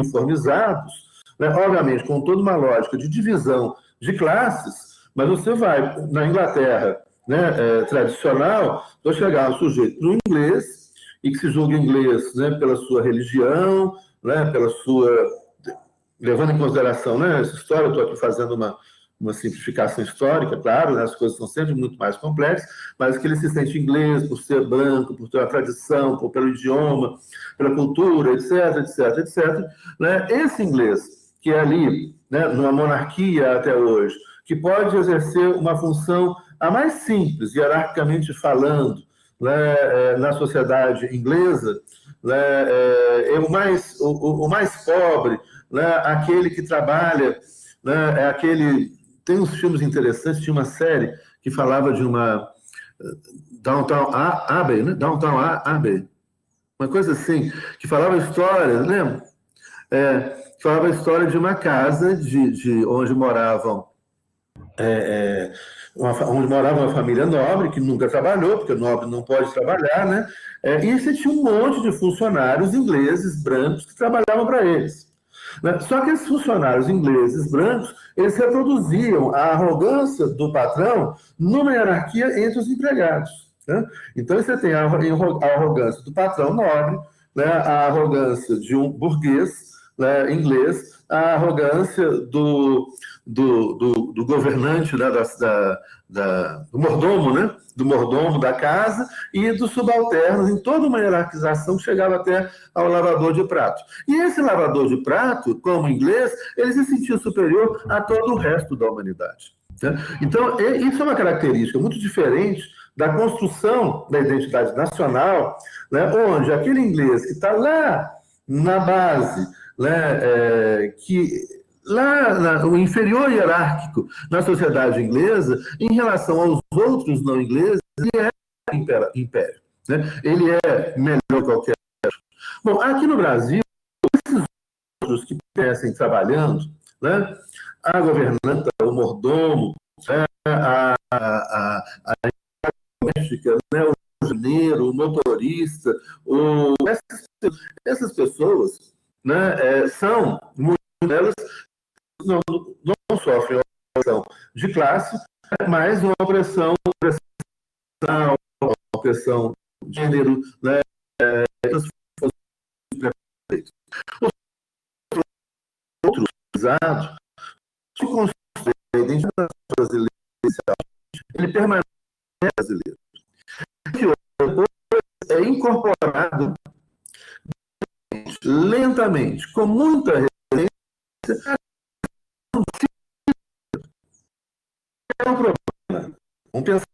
uniformizados, né, obviamente com toda uma lógica de divisão de classes, mas você vai na Inglaterra, né, tradicional, vai chegar um sujeito no inglês, e que se julga inglês, né, pela sua religião, né, pela sua... levando em consideração, né, essa história, eu estou aqui fazendo uma simplificação histórica, claro, né, as coisas são sempre muito mais complexas, mas que ele se sente inglês por ser branco, por ter uma tradição, pelo idioma, pela cultura, etc. Né? Esse inglês, que é ali, né, numa monarquia até hoje, que pode exercer uma função a mais simples, hierarquicamente falando, né, na sociedade inglesa, né, é o mais pobre, né, aquele que trabalha, né, é aquele... Tem uns filmes interessantes, tinha uma série que falava de uma Downton Abbey, né? Downton Abbey, uma coisa assim, que falava a história, lembra? Falava a história de uma casa de onde moravam onde morava uma família nobre, que nunca trabalhou, porque o nobre não pode trabalhar, né? E você tinha um monte de funcionários ingleses, brancos, que trabalhavam para eles. Só que esses funcionários ingleses brancos, eles reproduziam a arrogância do patrão numa hierarquia entre os empregados. Né? Então, você tem a arrogância do patrão nobre, né? A arrogância de um burguês, né, inglês, a arrogância do governante, né, do mordomo, né? Do mordomo da casa e dos subalternos, em toda uma hierarquização que chegava até ao lavador de prato. E esse lavador de prato, como inglês, ele se sentia superior a todo o resto da humanidade. né? Então, isso é uma característica muito diferente da construção da identidade nacional, né, onde aquele inglês que está lá na base, né, o inferior hierárquico na sociedade inglesa, em relação aos outros não ingleses, ele é império, né? Ele é melhor que qualquer outro. Bom, aqui no Brasil, esses outros que permanecem trabalhando, né, a governanta, o mordomo, né, a doméstica, né, o jardineiro, o motorista, essas pessoas, né, são, muitas delas, não sofrem uma opressão de classe, mas uma opressão de gênero, né, outros usados, se constrói a identidade brasileira, ele permanece brasileiro. É incorporado lentamente, com muita resistência. É um problema. Vamos pensar.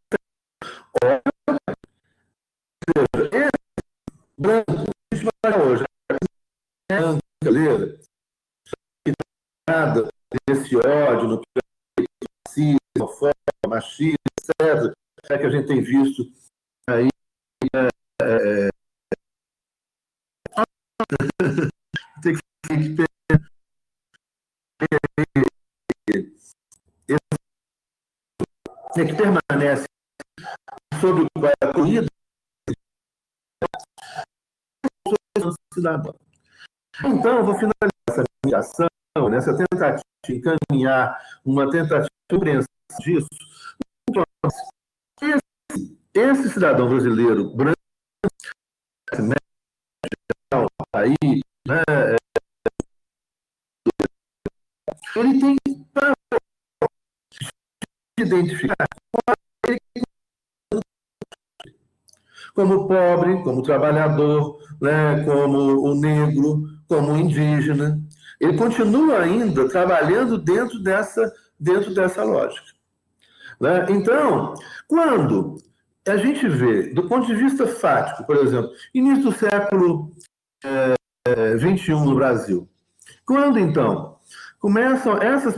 Branco, hoje, brasileira, nada desse ódio no racismo, machismo, etc., é que a gente tem visto aí. Que permanece sobre a corrida do cidadão. Então, eu vou finalizar essa mediação, nessa tentativa de encaminhar uma tentativa de compreensão disso. Esse cidadão brasileiro branco, aí, né, ele tem para se identificar como pobre, como trabalhador, né, como o negro, como o indígena. Ele continua ainda trabalhando dentro dessa lógica, né? Então, quando a gente vê, do ponto de vista fático, por exemplo, início do século XXI no Brasil, quando, então, começam essas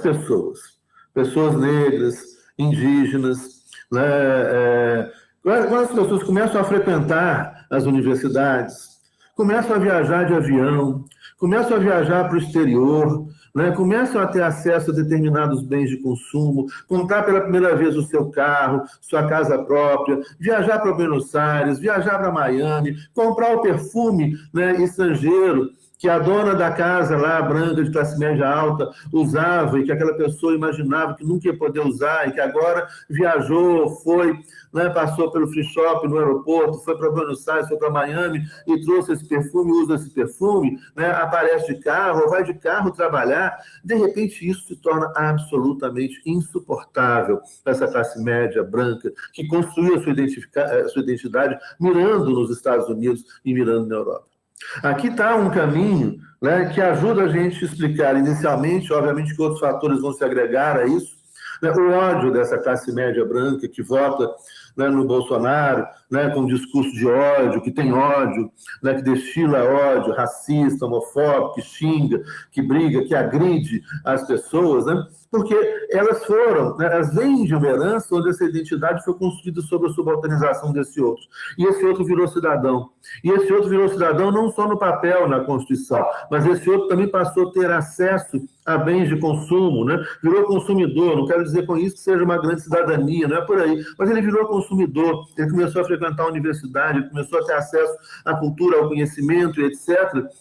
pessoas negras, indígenas, né, quando as pessoas começam a frequentar as universidades, começam a viajar de avião, começam a viajar para o exterior, né, começam a ter acesso a determinados bens de consumo, comprar pela primeira vez o seu carro, sua casa própria, viajar para Buenos Aires, viajar para Miami, comprar o perfume, né, estrangeiro, que a dona da casa lá, branca, de classe média alta, usava e que aquela pessoa imaginava que nunca ia poder usar e que agora viajou, foi, né, passou pelo free shop no aeroporto, foi para Buenos Aires, foi para Miami e trouxe esse perfume, usa esse perfume, né, aparece de carro, vai de carro trabalhar. De repente, isso se torna absolutamente insuportável para essa classe média branca que construiu a sua identidade mirando nos Estados Unidos e mirando na Europa. Aqui está um caminho, né, que ajuda a gente a explicar inicialmente, obviamente que outros fatores vão se agregar a isso, né, o ódio dessa classe média branca que vota, né, no Bolsonaro, né, com um discurso de ódio, que tem ódio, né, que destila ódio racista, homofóbico, que xinga, que briga, que agride as pessoas, né, porque elas vêm de uma herança onde essa identidade foi construída sobre a subalternização desse outro. E esse outro virou cidadão. E esse outro virou cidadão não só no papel, na Constituição, mas esse outro também passou a ter acesso a bens de consumo, né? Virou consumidor. Não quero dizer com isso que seja uma grande cidadania, não é por aí, mas ele virou consumidor, ele começou a frequentar a universidade, ele começou a ter acesso à cultura, ao conhecimento, etc.,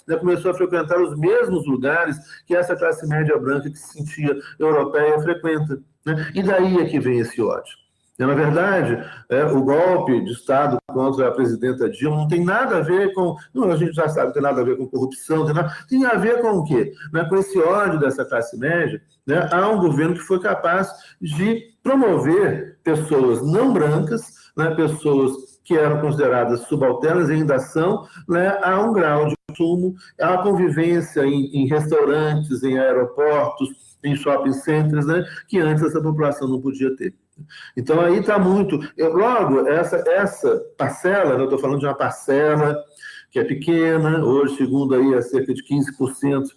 né? Começou a frequentar os mesmos lugares que essa classe média branca que se sentia europeia frequenta, né? E daí é que vem esse ódio. Na verdade, o golpe de Estado contra a presidenta Dilma não tem nada a ver com... Não, a gente já sabe, não tem nada a ver com corrupção, tem a ver com o quê? Com esse ódio dessa classe média, né, há um governo que foi capaz de promover pessoas não brancas, né, pessoas que eram consideradas subalternas e ainda são, né, a um grau de consumo, a convivência em restaurantes, em aeroportos, em shopping centers, né, que antes essa população não podia ter. Então, aí está muito... Logo, essa parcela, né, eu estou falando de uma parcela que é pequena, hoje, segundo aí, é cerca de 15%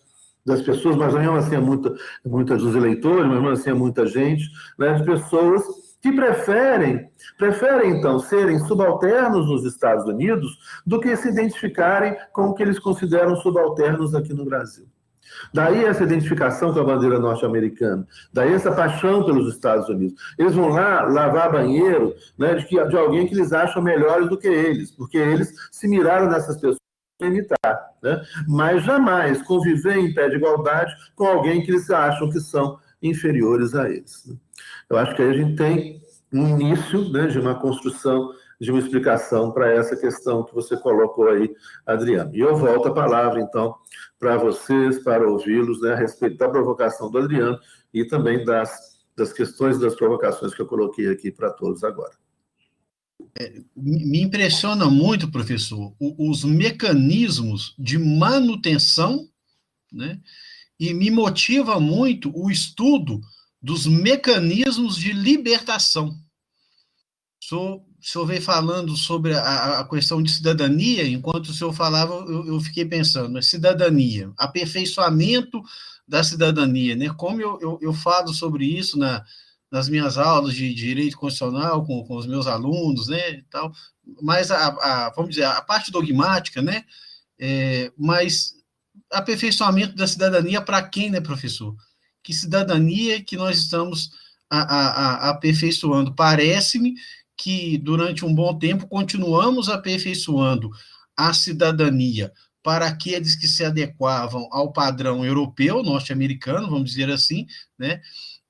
das pessoas, mas mesmo assim é muita dos eleitores, mas mesmo assim é muita gente, né, de pessoas que preferem, então, serem subalternos nos Estados Unidos do que se identificarem com o que eles consideram subalternos aqui no Brasil. Daí essa identificação com a bandeira norte-americana, daí essa paixão pelos Estados Unidos. Eles vão lá lavar banheiro, né, de alguém que eles acham melhores do que eles, porque eles se miraram nessas pessoas para imitar, né? Mas jamais conviver em pé de igualdade com alguém que eles acham que são inferiores a eles. Eu acho que aí a gente tem um início, né, de uma construção, de uma explicação para essa questão que você colocou aí, Adriano. E eu volto a palavra, então, para vocês, para ouvi-los, né, a respeito da provocação do Adriano e também das questões e das provocações que eu coloquei aqui para todos agora. Me impressiona muito, professor, os mecanismos de manutenção, né, e me motiva muito o estudo dos mecanismos de libertação. O senhor veio falando sobre a questão de cidadania, enquanto o senhor falava, eu fiquei pensando, cidadania, aperfeiçoamento da cidadania, né? Como eu falo sobre isso nas minhas aulas de direito constitucional com os meus alunos, né, e tal, mas vamos dizer, a parte dogmática, né, mas aperfeiçoamento da cidadania para quem, né, professor? Que cidadania que nós estamos aperfeiçoando? Parece-me que durante um bom tempo continuamos aperfeiçoando a cidadania para aqueles que se adequavam ao padrão europeu, norte-americano, vamos dizer assim, né?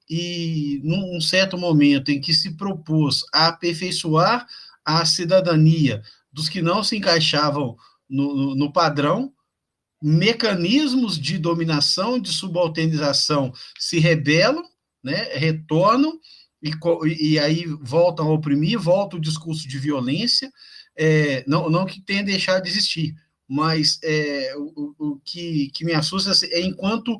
E num certo momento em que se propôs a aperfeiçoar a cidadania dos que não se encaixavam no padrão, mecanismos de dominação, de subalternização se rebelam, né, retornam, e aí voltam a oprimir, volta o discurso de violência, não que tenha deixado de existir, mas o que me assusta é enquanto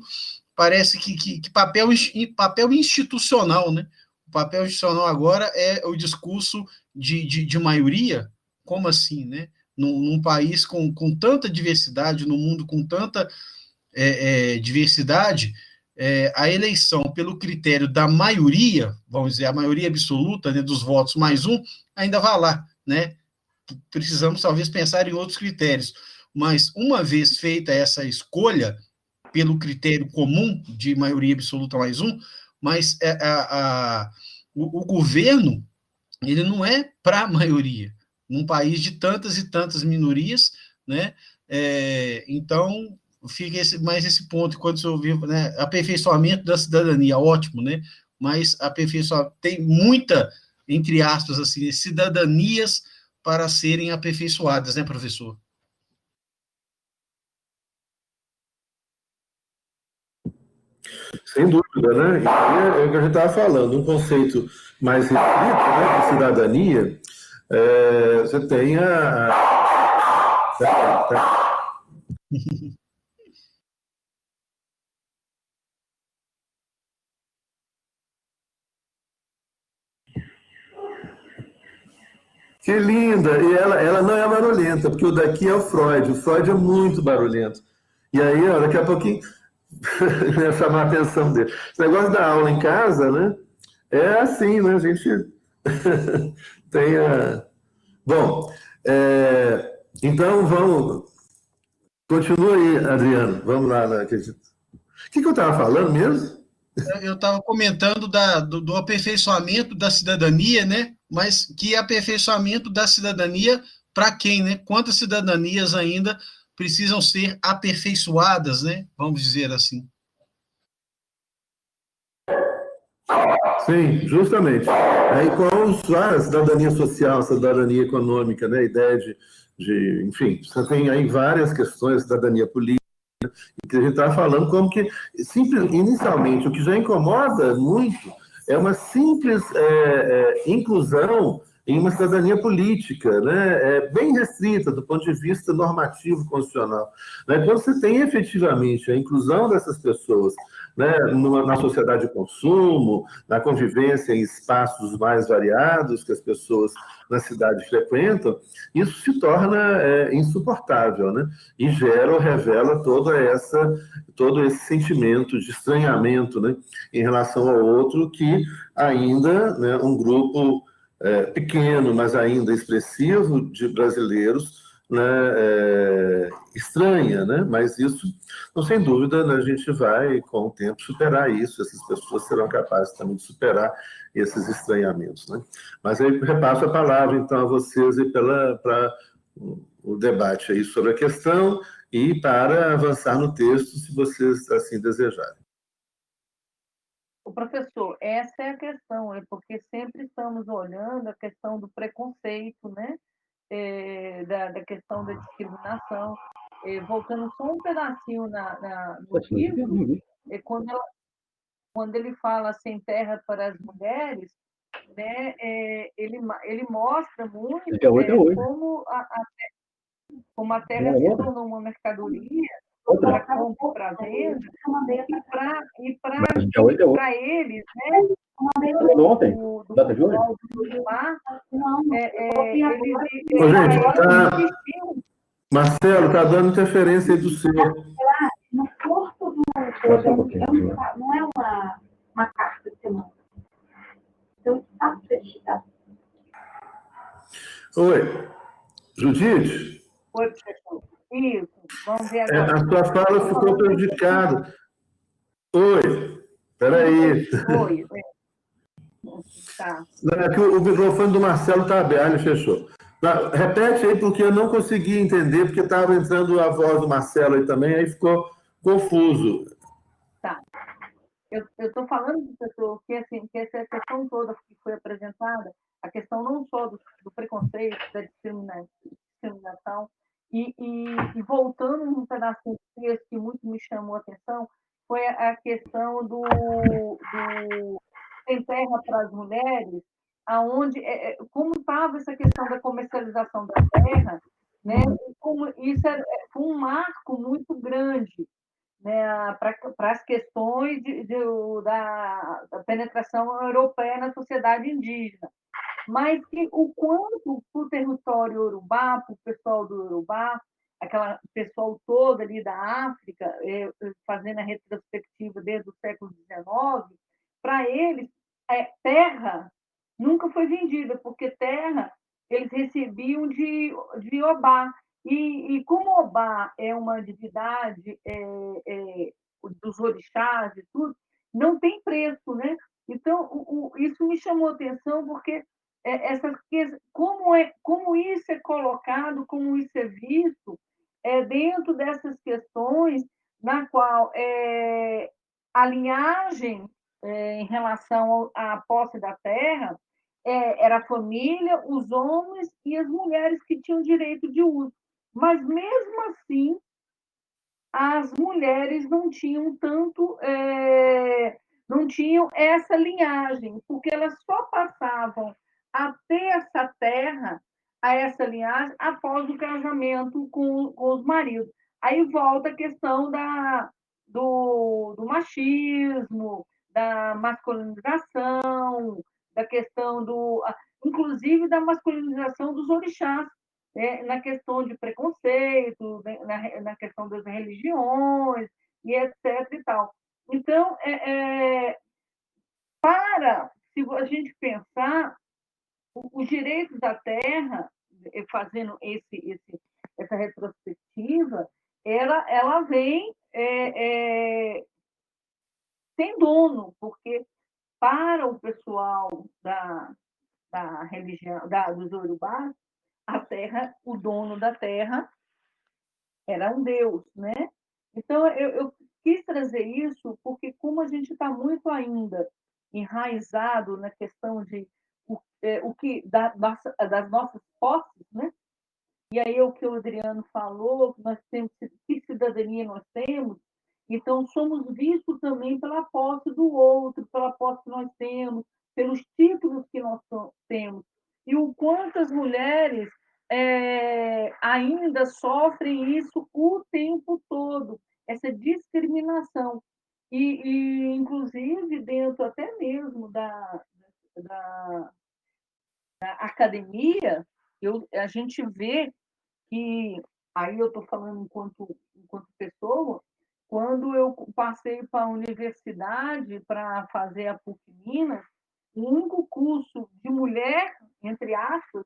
parece que papel institucional, né? O papel institucional agora é o discurso de maioria, como assim, né? Num país com tanta diversidade, num mundo com tanta diversidade, a eleição pelo critério da maioria, vamos dizer, a maioria absoluta, né, dos votos mais um, ainda vai lá, né? Precisamos talvez pensar em outros critérios, mas uma vez feita essa escolha pelo critério comum de maioria absoluta mais um, mas o governo, ele não é para a maioria, num país de tantas e tantas minorias, né? Então, fica mais esse ponto, quando você ouviu, né, aperfeiçoamento da cidadania, ótimo, né? Mas tem muita, entre aspas, assim, cidadanias para serem aperfeiçoadas, né, professor? Sem dúvida, né? E é o que a gente estava falando, um conceito mais restrito, né, de cidadania, você tem Que linda! E ela não é barulhenta, porque o daqui é o Freud é muito barulhento. E aí, ó, daqui a pouquinho, ia chamar a atenção dele. Esse negócio da aula em casa, né? É assim, né? A gente tem a... Bom, então vamos... Continua aí, Adriano. Vamos lá. O que eu estava falando mesmo? Eu estava comentando do aperfeiçoamento da cidadania, né? Mas que aperfeiçoamento da cidadania para quem, né? Quantas cidadanias ainda precisam ser aperfeiçoadas, né? Vamos dizer assim. Sim, justamente. Aí com a cidadania social, a cidadania econômica, né? A ideia enfim, você tem aí várias questões, cidadania política, que a gente está falando como que, inicialmente, o que já incomoda muito é uma simples inclusão em uma cidadania política, né, bem restrita do ponto de vista normativo constitucional. Né? Quando você tem efetivamente a inclusão dessas pessoas, né, na sociedade de consumo, na convivência em espaços mais variados que as pessoas na cidade frequentam, isso se torna insuportável, né? E gera ou revela todo esse sentimento de estranhamento, né, em relação ao outro que ainda, né, um grupo pequeno, mas ainda expressivo de brasileiros, né, estranha, né? Mas isso, não, sem dúvida, né, a gente vai, com o tempo, superar isso, essas pessoas serão capazes também de superar esses estranhamentos, né? Mas aí repasso a palavra, então, a vocês para o debate aí sobre a questão e para avançar no texto, se vocês assim desejarem. O professor, essa é a questão, porque sempre estamos olhando a questão do preconceito, né? Da questão da discriminação. Voltando só um pedacinho no livro, quando ele fala sem terra para as mulheres, né? Ele mostra muito como a terra se tornou uma mercadoria para compra, para venda, e para eles, né? Data de hoje? Marcelo, está dando interferência aí do seu. No corpo do... Não é uma carta que você manda. Então, está fechado. Oi, Judite? Oi, professor. Isso, vamos ver agora. A sua fala ficou prejudicada. Oi, peraí. Oi. Tá. É que o microfone do Marcelo está aberto, ele fechou. Repete aí, porque eu não consegui entender, porque estava entrando a voz do Marcelo aí também, aí ficou confuso. Tá. Eu estou falando, professor, que essa questão toda que foi apresentada, a questão não só do preconceito, da discriminação, e voltando um pedacinho do texto que muito me chamou a atenção, foi a questão do Sem Terra para as Mulheres, aonde como estava essa questão da comercialização da terra, né? Como isso foi um marco muito grande, né, para as questões da penetração europeia na sociedade indígena. Mas que o quanto para o território Urubá, para o pessoal do Urubá, aquela pessoal toda ali da África, fazendo a retrospectiva desde o século XIX, para eles, terra nunca foi vendida, porque terra eles recebiam de Obá. E como Obá é uma divindade dos orixás e tudo, não tem preço, né? Então, isso me chamou a atenção, porque como isso é colocado, como isso é visto, dentro dessas questões na qual a linhagem em relação à posse da terra era a família, os homens e as mulheres que tinham direito de uso. Mas, mesmo assim, as mulheres não tinham não tinham essa linhagem, porque elas só passavam a ter essa terra, a essa linhagem, após o casamento com os maridos. Aí volta a questão do machismo, da masculinização, da questão inclusive da masculinização dos orixás, na questão de preconceito, na questão das religiões, e etc. E tal. Então, se a gente pensar, os direitos da terra, fazendo essa retrospectiva, ela vem sem dono, porque para o pessoal da religião, dos Urubás, a terra, o dono da terra era um deus, né? Então, eu quis trazer isso porque, como a gente está muito ainda enraizado na questão de das nossas posses, né? E aí o que o Adriano falou, nós temos que cidadania nós temos, então somos vistos também pela posse do outro, pela posse que nós temos, pelos títulos que nós temos. e o quanto as mulheres ainda sofrem isso o tempo todo, essa discriminação. Inclusive, dentro até mesmo da academia, a gente vê que, aí eu estou falando enquanto pessoa, quando eu passei para a universidade para fazer a PUC Minas, o único curso de mulher, entre aspas,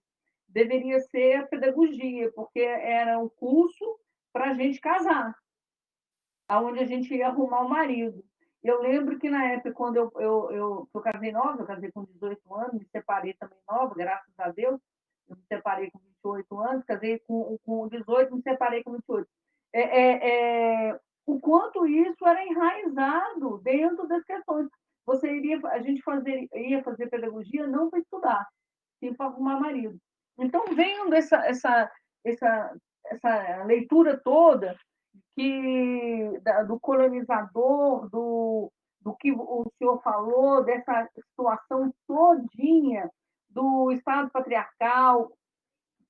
deveria ser a pedagogia, porque era o curso para a gente casar, aonde a gente ia arrumar o marido. Eu lembro que na época, quando eu casei nova, eu casei com 18 anos, me separei também nova, graças a Deus, eu me separei com 28 anos, casei com 18, me separei com 28. O quanto isso era enraizado dentro das questões. A gente ia fazer pedagogia não para estudar, sim para arrumar marido. Então, vendo essa leitura toda, do colonizador, do que o senhor falou, dessa situação todinha do Estado patriarcal,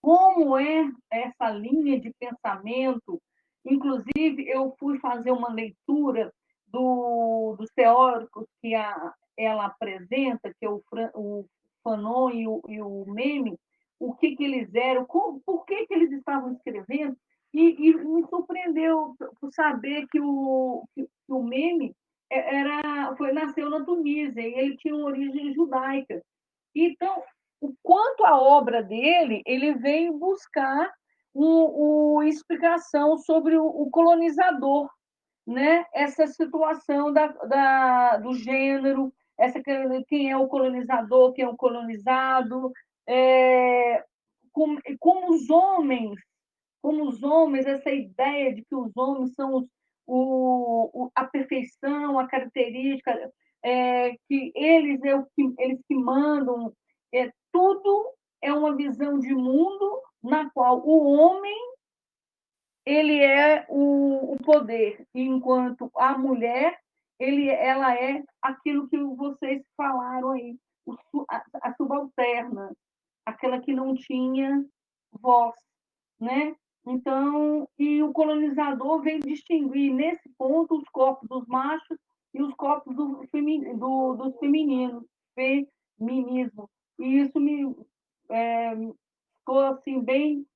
como é essa linha de pensamento. Inclusive, eu fui fazer uma leitura dos teóricos que ela apresenta, que é o Fanon e o Meme, o que eles eram, por que eles estavam escrevendo, e me surpreendeu por saber que o Meme nasceu na Tunísia, e ele tinha uma origem judaica. Então, o quanto a obra dele, ele veio buscar explicação sobre o colonizador, né? Essa situação do gênero, quem é o colonizador, quem é o colonizado, como os homens, essa ideia de que os homens são a perfeição, a característica, que eles que mandam, tudo é uma visão de mundo na qual o homem ele é o poder, enquanto a mulher ela é aquilo que vocês falaram aí, a subalterna, aquela que não tinha voz, né? Então, e o colonizador vem distinguir nesse ponto os corpos dos machos e os corpos dos femininos, feminismo. E isso me ficou assim bem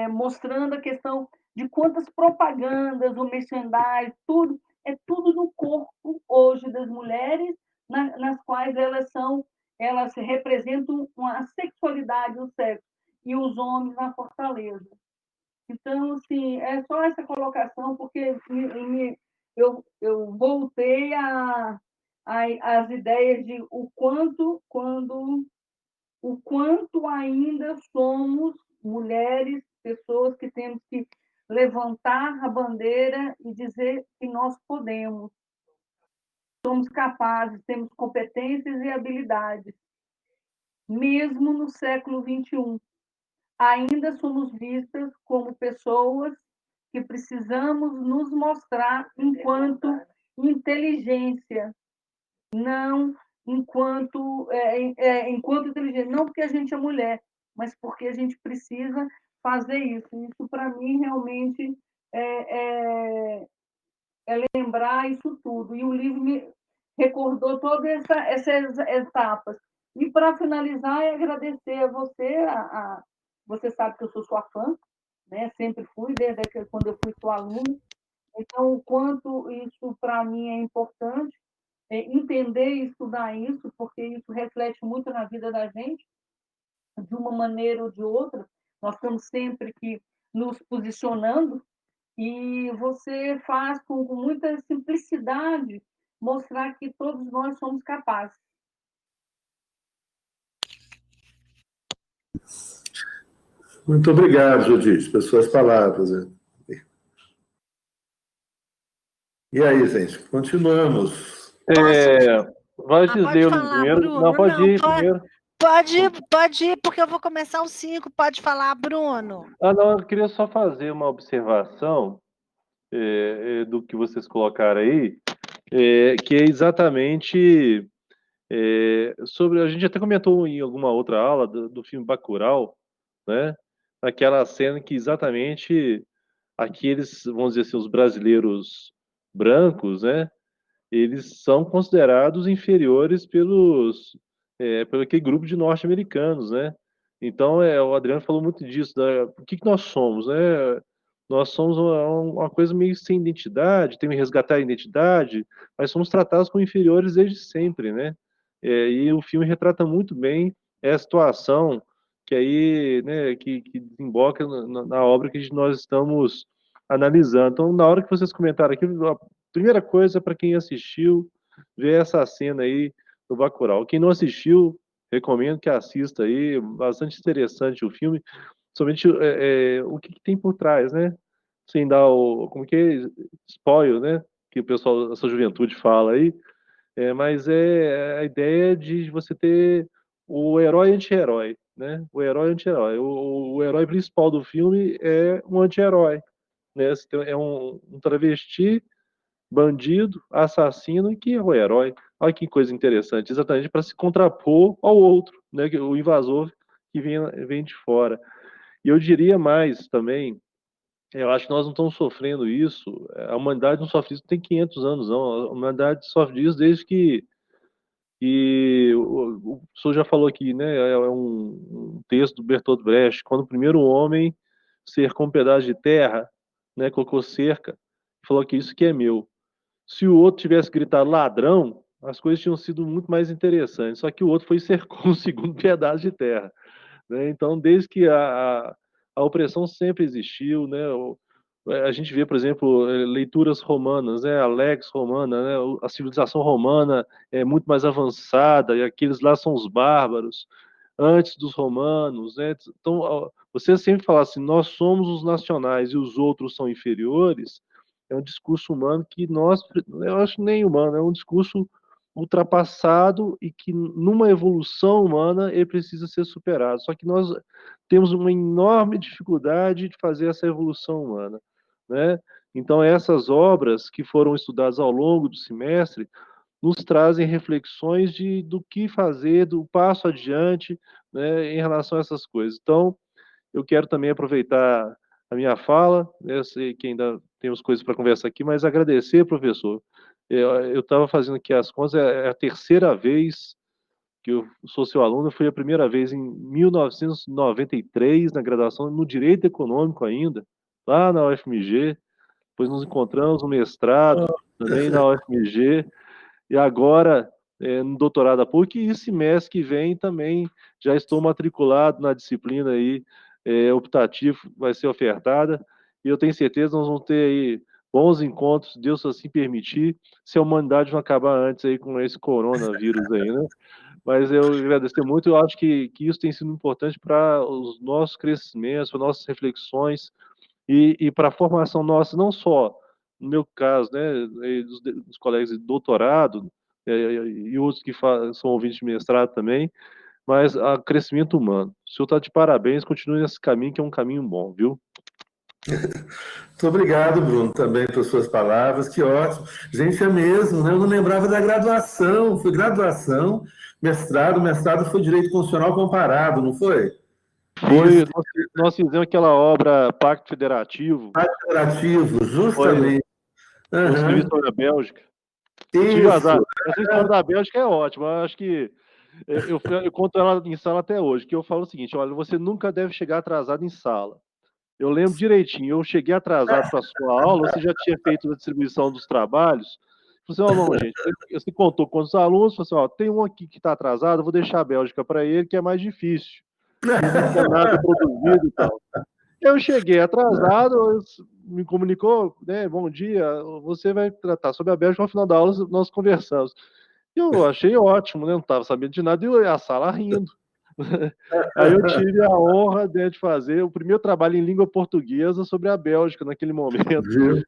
mostrando a questão de quantas propagandas, o merchandising, tudo, é tudo no corpo hoje das mulheres, nas quais elas representam a sexualidade, o sexo, e os homens na fortaleza. Então, assim, é só essa colocação, porque eu voltei às ideias de o quanto ainda somos mulheres, pessoas que temos que levantar a bandeira e dizer que nós podemos, somos capazes, temos competências e habilidades. Mesmo no século XXI, ainda somos vistas como pessoas que precisamos nos mostrar enquanto inteligência, não enquanto inteligente, não porque a gente é mulher, mas porque a gente precisa fazer isso. Isso, para mim, realmente é lembrar isso tudo. E o livro me recordou todas essas etapas. E, para finalizar, é agradecer a você. Você sabe que eu sou sua fã, né? Sempre fui, desde quando eu fui sua aluna. Então, o quanto isso, para mim, é importante, entender e estudar isso, porque isso reflete muito na vida da gente, de uma maneira ou de outra. Nós estamos sempre que nos posicionando, e você faz com muita simplicidade mostrar que todos nós somos capazes. Muito obrigado, Judite, pelas suas palavras. E aí, gente, continuamos. Pode ler o primeiro. Bruno. Não, pode ir primeiro. Pode ir, porque eu vou começar os 5. Pode falar, Bruno. Não, eu queria só fazer uma observação do que vocês colocaram aí, que é exatamente A gente até comentou em alguma outra aula do filme Bacurau, né? Aquela cena que exatamente aqueles, vamos dizer assim, os brasileiros brancos, né? Eles são considerados inferiores pelo aquele grupo de norte-americanos, né? Então, o Adriano falou muito disso, o que nós somos, né? Nós somos uma coisa meio sem identidade, temos que resgatar a identidade, mas somos tratados como inferiores desde sempre, né? E o filme retrata muito bem essa situação que aí, né, que desemboca na obra que nós estamos analisando. Então, na hora que vocês comentaram aqui, a primeira coisa para quem assistiu, ver essa cena aí do Bacurau. Quem não assistiu, recomendo que assista aí, bastante interessante o filme, somente o que tem por trás, né? Sem dar como que é, spoiler, né? Que o pessoal, essa juventude fala aí, mas é a ideia de você ter o herói e anti-herói, né? O herói e anti-herói. O herói principal do filme é um anti-herói, né? É um travesti, bandido, assassino e que é o herói. Olha que coisa interessante, exatamente para se contrapor ao outro, né? O invasor que vem de fora. E eu diria mais também, eu acho que nós não estamos sofrendo isso, a humanidade não sofre isso tem 500 anos, não. A humanidade sofre isso desde que o senhor já falou aqui, né? É um texto do Bertolt Brecht, quando o primeiro homem cercou um pedaço de terra, né? Colocou cerca, falou que isso que é meu. Se o outro tivesse gritado ladrão, as coisas tinham sido muito mais interessantes. Só que o outro foi e cercou um segundo pedaço de terra, né? Então, desde que a opressão sempre existiu, né? A gente vê, por exemplo, leituras romanas, né? A Lex Romana, né? A civilização romana é muito mais avançada e aqueles lá são os bárbaros antes dos romanos, né? Então, você sempre falar assim, nós somos os nacionais e os outros são inferiores, é um discurso humano que eu acho nem humano, é um discurso ultrapassado e que numa evolução humana ele precisa ser superado. Só que nós temos uma enorme dificuldade de fazer essa evolução humana, né? Então essas obras que foram estudadas ao longo do semestre nos trazem reflexões do que fazer, do passo adiante, né, em relação a essas coisas. Então, eu quero também aproveitar a minha fala, né, eu sei que ainda temos coisas para conversar aqui, mas agradecer, professor. Eu estava fazendo aqui as contas, é a terceira vez que eu sou seu aluno, foi a primeira vez em 1993, na graduação, no Direito Econômico ainda, lá na UFMG, depois nos encontramos no mestrado, também na UFMG, e agora no doutorado da PUC, e esse mês que vem também já estou matriculado na disciplina aí, optativo, vai ser ofertada, e eu tenho certeza que nós vamos ter aí bons encontros, Deus assim permitir, se a humanidade não acabar antes aí com esse coronavírus aí, né? Mas eu agradecer muito, eu acho que isso tem sido importante para os nossos crescimentos, para nossas reflexões, e para a formação nossa, não só, no meu caso, né, dos colegas de doutorado, e outros que são ouvintes de mestrado também, mas a crescimento humano. O senhor está de parabéns, continue nesse caminho, que é um caminho bom, viu? Muito obrigado, Bruno, também pelas suas palavras, que ótimo. Gente, é mesmo, né? Eu não lembrava da graduação, foi graduação, mestrado foi Direito Constitucional Comparado, não foi? Foi, nós fizemos aquela obra Pacto Federativo. Pacto Federativo, justamente. Eu escrevi sobre a Bélgica. Eu tive azar. Essa história da Bélgica é ótima, eu acho que eu conto ela em sala até hoje, que eu falo o seguinte, olha, você nunca deve chegar atrasado em sala. Eu lembro direitinho, eu cheguei atrasado para a sua aula, você já tinha feito a distribuição dos trabalhos. Você falou, não, gente, você contou com os alunos, falou assim, ó, tem um aqui que está atrasado, eu vou deixar a Bélgica para ele, que é mais difícil. Não tem nada produzido e tal. Eu cheguei atrasado, me comunicou, né, bom dia, você vai tratar sobre a Bélgica, no final da aula nós conversamos. Eu achei ótimo, né, não estava sabendo de nada, e a sala rindo. Aí eu tive a honra de fazer o primeiro trabalho em língua portuguesa sobre a Bélgica naquele momento.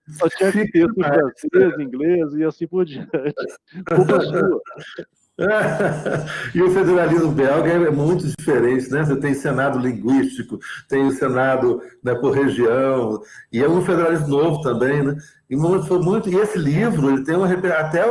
Só tinha que ter em francês, inglês e assim por diante. Culpa sua. E o federalismo belga é muito diferente, né? Você tem Senado linguístico, tem o Senado, né, por região, e é um federalismo novo também, né? E esse livro, ele tem até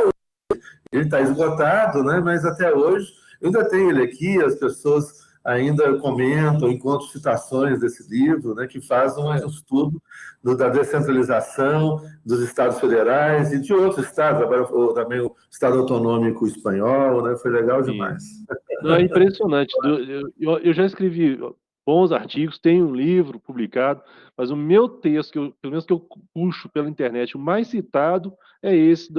ele está esgotado, né? Mas até hoje eu ainda tenho ele aqui, as pessoas ainda comentam, encontram citações desse livro, né, que faz um estudo da descentralização dos estados federais e de outros estados, agora também o Estado Autonômico Espanhol, né, foi legal demais. Não, é impressionante. Eu já escrevi bons artigos, tenho um livro publicado, mas o meu texto, pelo menos que eu puxo pela internet, o mais citado é esse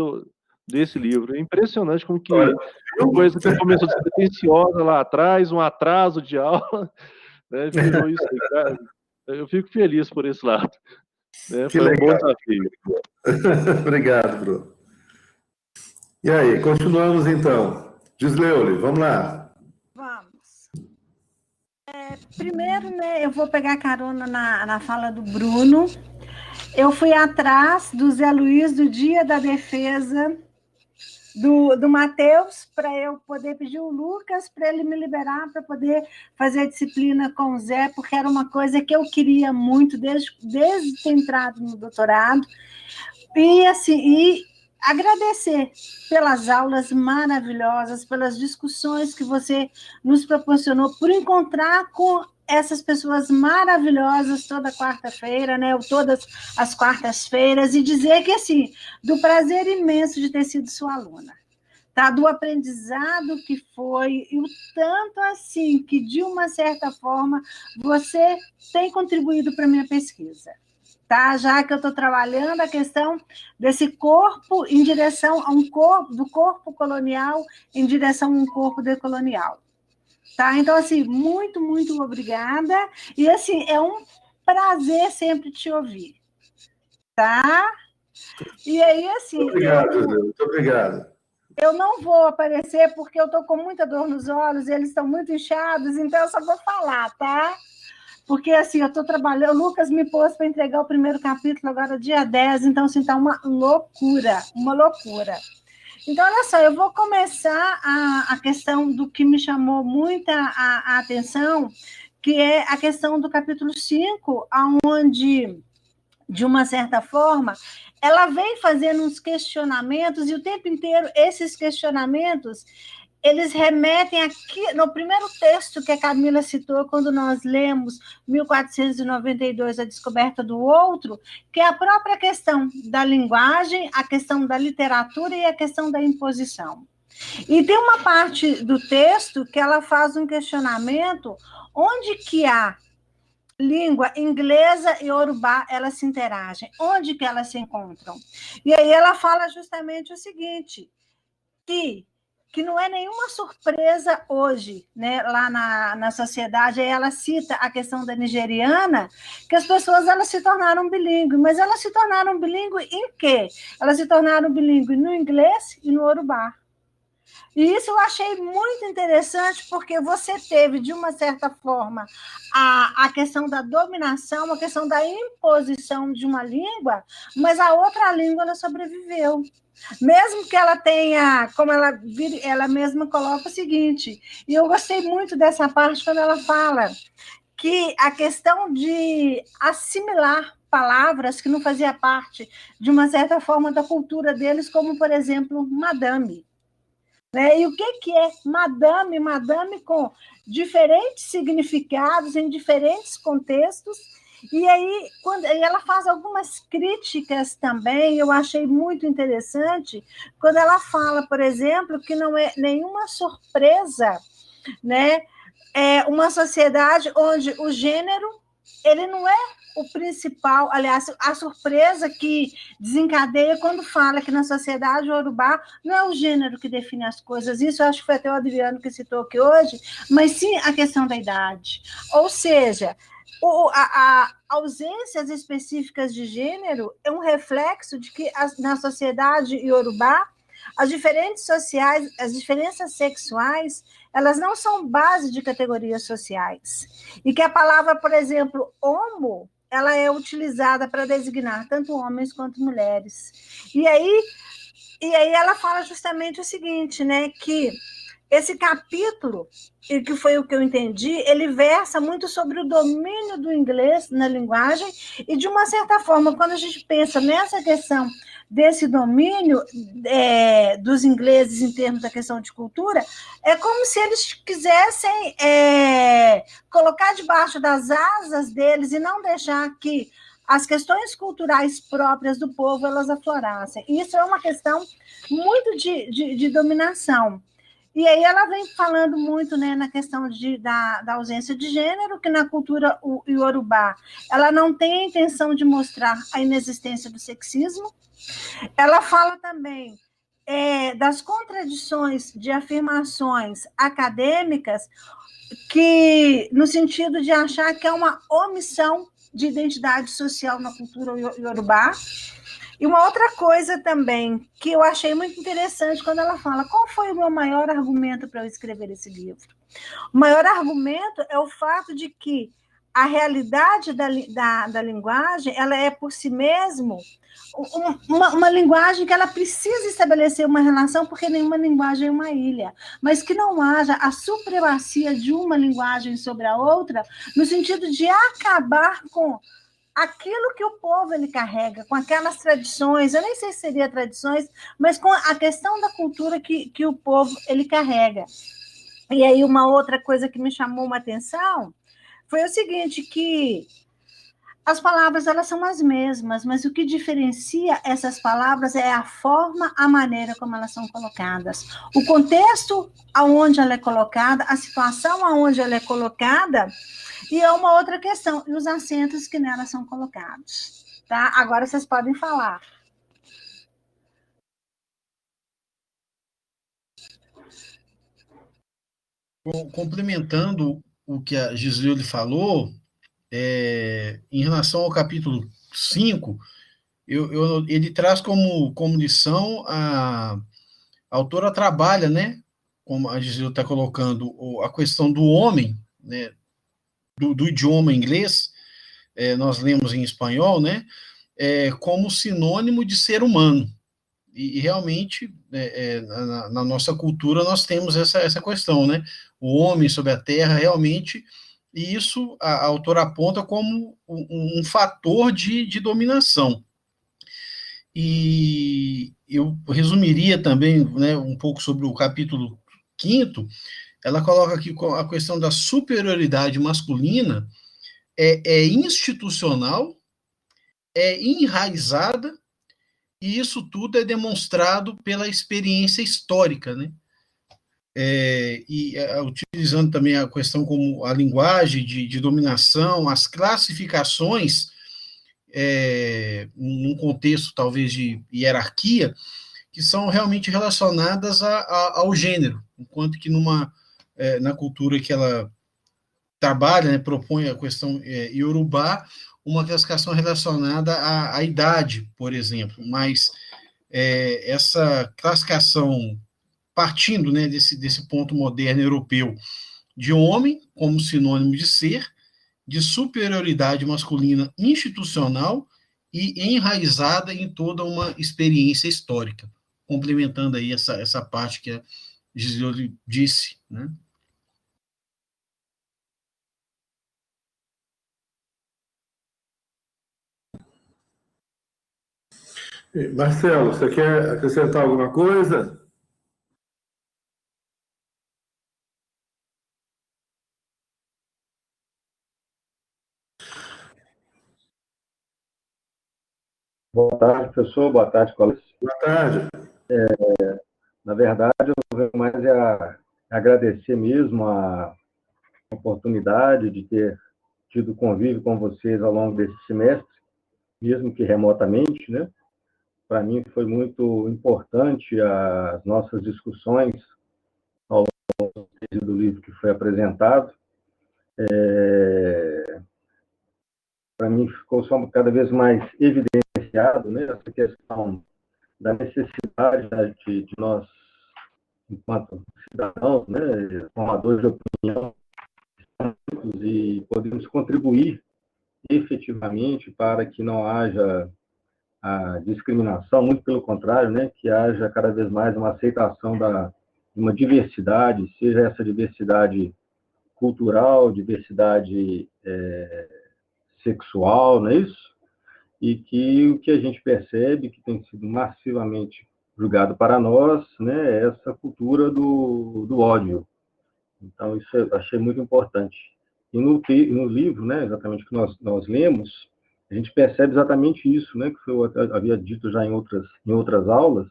desse livro. É impressionante como que uma coisa que começou despretensiosa lá atrás, um atraso de aula, né, virou isso aí, cara. Eu fico feliz por esse lado. Né? Foi um bom desafio. Obrigado, Bruno. E aí, continuamos então. Gisleule, vamos lá. Vamos. Primeiro, né, eu vou pegar carona na fala do Bruno. Eu fui atrás do Zé Luiz do Dia da Defesa do Matheus, para eu poder pedir o Lucas para ele me liberar para poder fazer a disciplina com o Zé, porque era uma coisa que eu queria muito desde ter entrado no doutorado. E assim, agradecer pelas aulas maravilhosas, pelas discussões que você nos proporcionou, por encontrar com essas pessoas maravilhosas toda quarta-feira, né, ou todas as quartas-feiras, e dizer que, assim, do prazer imenso de ter sido sua aluna, tá? Do aprendizado que foi, e o tanto, assim, que, de uma certa forma, você tem contribuído para a minha pesquisa. Tá? Já que eu estou trabalhando a questão desse corpo em direção a um corpo, do corpo colonial em direção a um corpo decolonial. Tá? Então, assim, muito, muito obrigada. E, assim, é um prazer sempre te ouvir. Tá? E aí, assim... Muito obrigado, muito obrigado. Eu não vou aparecer porque eu estou com muita dor nos olhos, eles estão muito inchados, então eu só vou falar, tá? Porque, assim, eu estou trabalhando... O Lucas me pôs para entregar o primeiro capítulo agora, dia 10, então, assim, está uma loucura, uma loucura. Então, olha só, eu vou começar a questão do que me chamou muita a atenção, que é a questão do capítulo 5, onde, de uma certa forma, ela vem fazendo uns questionamentos, e o tempo inteiro esses questionamentos, eles remetem aqui, no primeiro texto que a Camila citou, quando nós lemos 1492, A Descoberta do Outro, que é a própria questão da linguagem, a questão da literatura e a questão da imposição. E tem uma parte do texto que ela faz um questionamento onde que há língua inglesa e iorubá, elas se interagem, onde que elas se encontram. E aí ela fala justamente o seguinte, que não é nenhuma surpresa hoje, né, lá na sociedade, aí ela cita a questão da nigeriana, que as pessoas elas se tornaram bilíngues, mas elas se tornaram bilíngues em quê? Elas se tornaram bilíngues no inglês e no iorubá. E isso eu achei muito interessante, porque você teve, de uma certa forma, a questão da dominação, a questão da imposição de uma língua, mas a outra língua ela sobreviveu. Mesmo que ela tenha, como ela mesma coloca o seguinte, e eu gostei muito dessa parte quando ela fala que a questão de assimilar palavras que não fazia parte, de uma certa forma, da cultura deles, como, por exemplo, madame. Né? E o que é madame? Madame com diferentes significados, em diferentes contextos. E aí, e ela faz algumas críticas também, eu achei muito interessante, quando ela fala, por exemplo, que não é nenhuma surpresa, né? Uma sociedade onde o gênero ele não é o principal, aliás, a surpresa que desencadeia quando fala que na sociedade iorubá não é o gênero que define as coisas, isso eu acho que foi até o Adriano que citou aqui hoje, mas sim a questão da idade. Ou seja, a ausências específicas de gênero é um reflexo de que na sociedade iorubá as diferenças sexuais, elas não são base de categorias sociais. E que a palavra, por exemplo, homo, ela é utilizada para designar tanto homens quanto mulheres. E aí ela fala justamente o seguinte, né, que esse capítulo, e que foi o que eu entendi, ele versa muito sobre o domínio do inglês na linguagem, e de uma certa forma, quando a gente pensa nessa questão desse domínio dos ingleses em termos da questão de cultura, é como se eles quisessem colocar debaixo das asas deles e não deixar que as questões culturais próprias do povo elas aflorassem. Isso é uma questão muito de dominação. E aí ela vem falando muito, né, na questão da ausência de gênero, que na cultura iorubá ela não tem a intenção de mostrar a inexistência do sexismo. Ela fala também das contradições de afirmações acadêmicas, que no sentido de achar que é uma omissão de identidade social na cultura iorubá. E uma outra coisa também que eu achei muito interessante quando ela fala qual foi o meu maior argumento para eu escrever esse livro. O maior argumento é o fato de que a realidade da linguagem ela é por si mesmo uma linguagem que ela precisa estabelecer uma relação, porque nenhuma linguagem é uma ilha, mas que não haja a supremacia de uma linguagem sobre a outra, no sentido de acabar com aquilo que o povo ele carrega, com aquelas tradições, eu nem sei se seria tradições, mas com a questão da cultura que o povo ele carrega. E aí uma outra coisa que me chamou uma atenção foi o seguinte, que as palavras elas são as mesmas, mas o que diferencia essas palavras é a forma, a maneira como elas são colocadas. O contexto aonde ela é colocada, a situação aonde ela é colocada, e é uma outra questão, e os acentos que nela são colocados. Tá? Agora vocês podem falar. Complementando o que a Gisleude falou, em relação ao capítulo 5, ele traz como lição, a autora trabalha, né, como a Gisleude está colocando, a questão do homem, né, do idioma inglês, nós lemos em espanhol, né, como sinônimo de ser humano. E realmente, na nossa cultura, nós temos essa questão, né? O homem sobre a terra, realmente, e isso a autora aponta como um fator de dominação. E eu resumiria também, né, um pouco sobre o capítulo 5º, ela coloca aqui a questão da superioridade masculina, é institucional, é enraizada, e isso tudo é demonstrado pela experiência histórica, né? Utilizando também a questão como a linguagem de dominação, as classificações, num contexto talvez de hierarquia, que são realmente relacionadas ao gênero, enquanto que na cultura que ela trabalha, né, propõe a questão iorubá, uma classificação relacionada à idade, por exemplo, mas essa classificação partindo, né, desse ponto moderno europeu de homem como sinônimo de ser, de superioridade masculina institucional e enraizada em toda uma experiência histórica, complementando aí essa parte que a Gisleude disse, né? Marcelo, você quer acrescentar alguma coisa? Boa tarde, professor. Boa tarde, colegas. Boa tarde. Na verdade, eu venho mais agradecer mesmo a oportunidade de ter tido convívio com vocês ao longo desse semestre, mesmo que remotamente, né? Para mim foi muito importante as nossas discussões ao longo do livro que foi apresentado. Para mim ficou só cada vez mais evidenciado, né, essa questão da necessidade, né, de nós, enquanto cidadãos, né, formadores de opinião, e podemos contribuir efetivamente para que não haja a discriminação, muito pelo contrário, né, que haja cada vez mais uma aceitação de uma diversidade, seja essa diversidade cultural, diversidade sexual, não é isso? e que o que a gente percebe que tem sido massivamente julgado para nós, né, é essa cultura do ódio. Então, isso eu achei muito importante. E no livro, né, exatamente que nós lemos, a gente percebe exatamente isso, né, que eu havia dito já em outras aulas,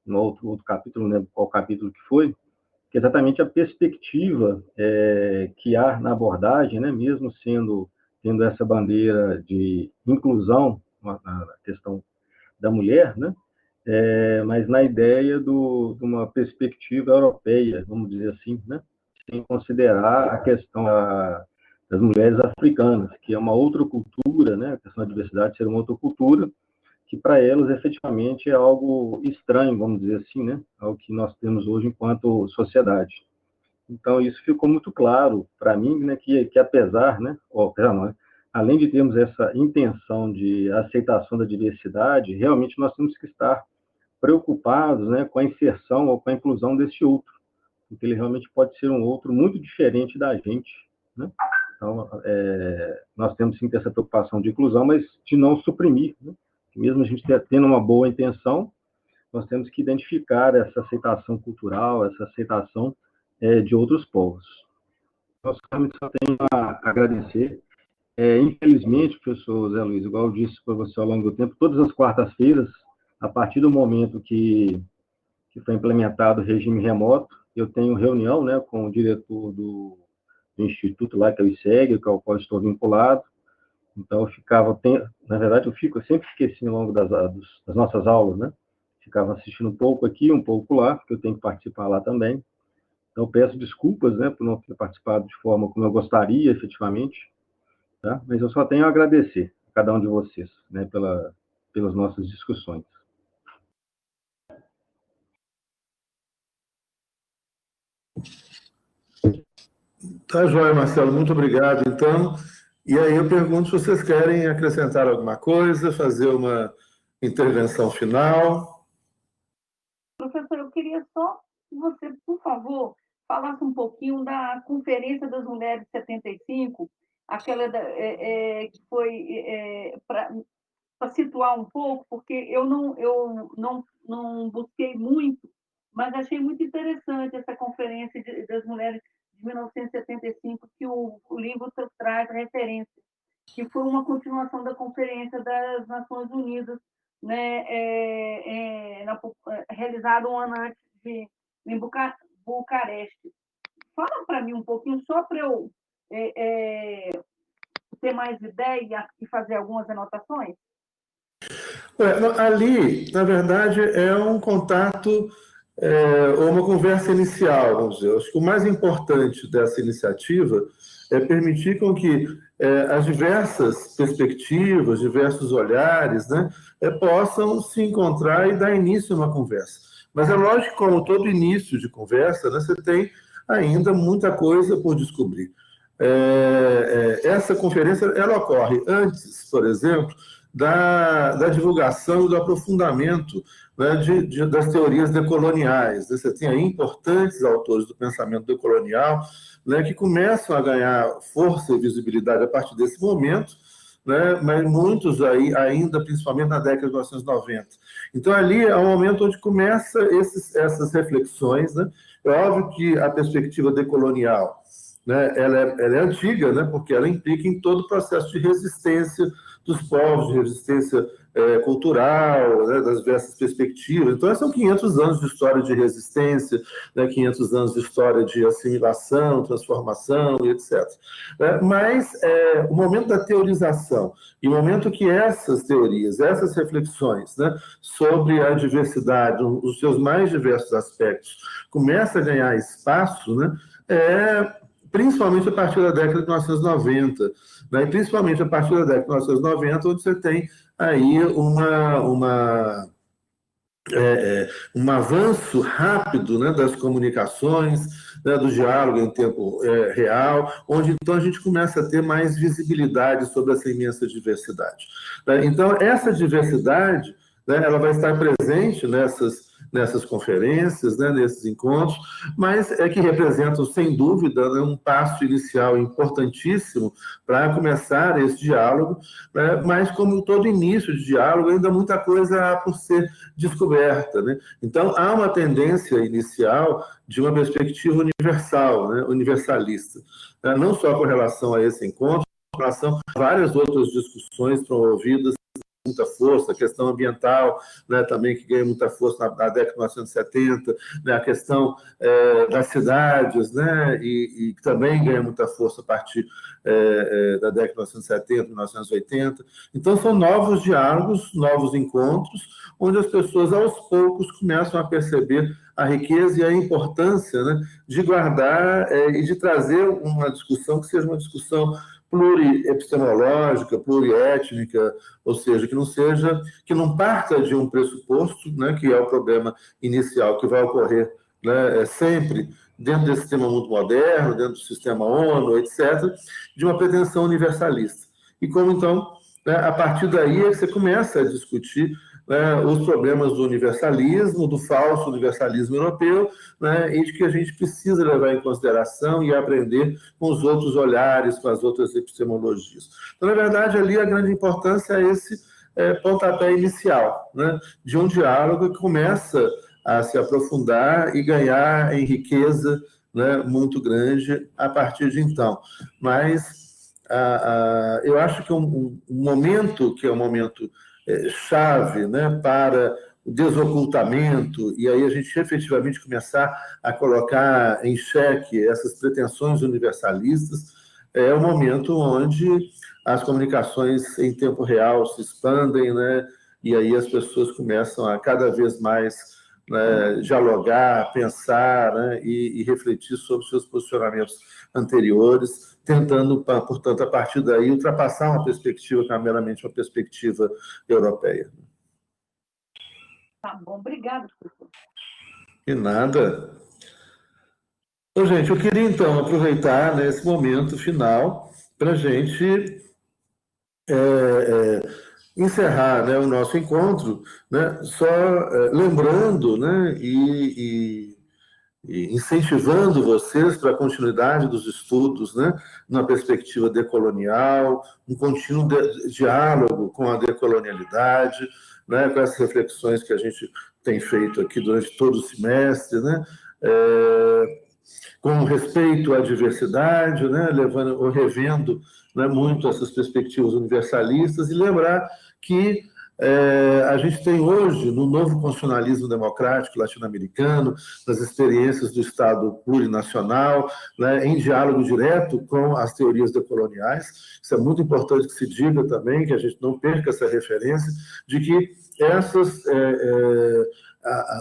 no outro capítulo, não lembro qual capítulo que foi, que é exatamente a perspectiva que há na abordagem, né, mesmo tendo essa bandeira de inclusão na questão da mulher, né, mas na ideia de uma perspectiva europeia, vamos dizer assim, né, sem considerar a questão das mulheres africanas, que é uma outra cultura, né, a questão da diversidade ser uma outra cultura, que para elas efetivamente é algo estranho, vamos dizer assim, né, ao que nós temos hoje enquanto sociedade. Então isso ficou muito claro para mim, né, que apesar, né, além de termos essa intenção de aceitação da diversidade, realmente nós temos que estar preocupados, né, com a inserção ou com a inclusão desse outro, porque ele realmente pode ser um outro muito diferente da gente, né? Então, nós temos sim que ter essa preocupação de inclusão, mas de não suprimir, né? Mesmo a gente tendo uma boa intenção, nós temos que identificar essa aceitação cultural, essa aceitação de outros povos. Nós realmente só tenho a agradecer. Infelizmente, professor Zé Luiz, igual eu disse para você ao longo do tempo, todas as quartas-feiras, a partir do momento que foi implementado o regime remoto, eu tenho reunião, né, com o diretor do instituto lá, que é o ICEG, ao qual estou vinculado. Então, eu sempre esqueci ao longo das nossas aulas, né? Ficava assistindo um pouco aqui, um pouco lá, porque eu tenho que participar lá também. Então, peço desculpas, né, por não ter participado de forma como eu gostaria, efetivamente, tá? Mas eu só tenho a agradecer a cada um de vocês, né, pelas nossas discussões. Tá joia, Marcelo, muito obrigado, então. E aí eu pergunto se vocês querem acrescentar alguma coisa, fazer uma intervenção final. Professor, eu queria só que você, por favor, falasse um pouquinho da Conferência das Mulheres de 75, aquela que foi para situar um pouco, porque eu não busquei muito, mas achei muito interessante essa Conferência das Mulheres de 1975, que o livro traz referência, que foi uma continuação da Conferência das Nações Unidas, né, realizada um ano antes em Bucareste. Fala para mim um pouquinho, só para eu ter mais ideia e fazer algumas anotações. Ali, na verdade, é um contato ou uma conversa inicial, vamos dizer. Acho que o mais importante dessa iniciativa é permitir com que as diversas perspectivas, diversos olhares, né, possam se encontrar e dar início a uma conversa. Mas é lógico que, como todo início de conversa, né, você tem ainda muita coisa por descobrir. Essa conferência ela ocorre antes, por exemplo, da divulgação e do aprofundamento, né, das teorias decoloniais. Você tem aí importantes autores do pensamento decolonial, né, que começam a ganhar força e visibilidade a partir desse momento, né, mas muitos aí ainda, principalmente na década de 1990. Então, ali é o momento onde começam essas reflexões, né? É óbvio que a perspectiva decolonial, né, ela é antiga, né, porque ela implica em todo o processo de resistência dos povos, de resistência cultural, né, das diversas perspectivas. Então, são 500 anos de história de resistência, né, 500 anos de história de assimilação, transformação e etc. Mas o momento da teorização e o momento que essas teorias, essas reflexões, né, sobre a diversidade, os seus mais diversos aspectos, começam a ganhar espaço, né, principalmente a partir da década de 1990, né? E principalmente a partir da década de 1990, onde você tem aí um avanço rápido, né, das comunicações, né, do diálogo em tempo real, onde então a gente começa a ter mais visibilidade sobre essa imensa diversidade. Né? Então, essa diversidade, né, ela vai estar presente nessas conferências, né, nesses encontros, mas é que representam, sem dúvida, né, um passo inicial importantíssimo para começar esse diálogo, né, mas, como todo início de diálogo, ainda muita coisa há por ser descoberta, né? Então, há uma tendência inicial de uma perspectiva universal, né, universalista, né, não só com relação a esse encontro, com relação a várias outras discussões promovidas com muita força, a questão ambiental, né, também que ganha muita força na década de 1970, né, a questão das cidades, né, e que também ganha muita força a partir da década de 1970, 1980. Então, são novos diálogos, novos encontros, onde as pessoas, aos poucos, começam a perceber a riqueza e a importância, né, de guardar e de trazer uma discussão que seja uma discussão pluriepistemológica, pluriétnica, ou seja, que não parta de um pressuposto, né, que é o problema inicial que vai ocorrer, né, sempre dentro desse sistema muito moderno, dentro do sistema ONU, etc., de uma pretensão universalista. E como, então, né, a partir daí é que você começa a discutir, né, os problemas do universalismo, do falso universalismo europeu, né, e de que a gente precisa levar em consideração e aprender com os outros olhares, com as outras epistemologias. Então, na verdade, ali a grande importância é esse pontapé inicial, né, de um diálogo que começa a se aprofundar e ganhar em riqueza, né, muito grande a partir de então. Mas eu acho que um momento que é um momento chave, né, para o desocultamento, e aí a gente efetivamente começar a colocar em xeque essas pretensões universalistas, é o momento onde as comunicações em tempo real se expandem, né, e aí as pessoas começam a cada vez mais, né, dialogar, pensar, né, e refletir sobre seus posicionamentos anteriores, tentando, portanto, a partir daí, ultrapassar uma perspectiva que é meramente uma perspectiva europeia. Tá bom, obrigada, professor. De nada. Então, gente, eu queria, então, aproveitar, né, esse momento final para a gente encerrar, né, o nosso encontro, né, só lembrando, né, e incentivando vocês para a continuidade dos estudos, né, na perspectiva decolonial, um contínuo diálogo com a decolonialidade, né, com essas reflexões que a gente tem feito aqui durante todo o semestre, né, com respeito à diversidade, né, levando ou revendo, né, muito essas perspectivas universalistas, e lembrar que a gente tem hoje, no novo constitucionalismo democrático latino-americano, nas experiências do Estado plurinacional, né, em diálogo direto com as teorias decoloniais. Isso é muito importante que se diga também, que a gente não perca essa referência, de que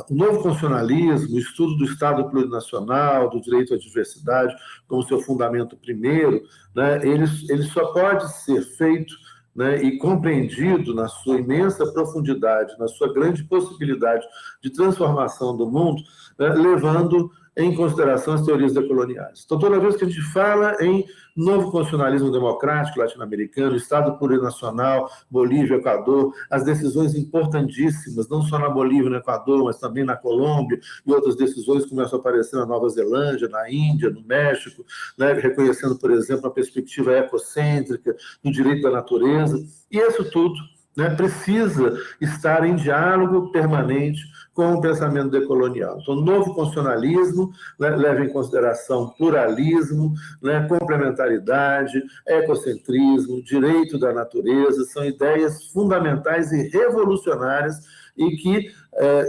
o novo constitucionalismo, o estudo do Estado plurinacional, do direito à diversidade, como seu fundamento primeiro, né, ele só pode ser feito, né, e compreendido na sua imensa profundidade, na sua grande possibilidade de transformação do mundo, né, levando em consideração as teorias decoloniais. Então, toda vez que a gente fala em novo constitucionalismo democrático latino-americano, Estado plurinacional, Bolívia, Equador, as decisões importantíssimas, não só na Bolívia e no Equador, mas também na Colômbia, e outras decisões começam a aparecer na Nova Zelândia, na Índia, no México, né, reconhecendo, por exemplo, a perspectiva ecocêntrica do direito da natureza, e isso tudo, né, precisa estar em diálogo permanente com o pensamento decolonial. Então, o novo constitucionalismo, né, leva em consideração pluralismo, né, complementaridade, ecocentrismo, direito da natureza, são ideias fundamentais e revolucionárias e que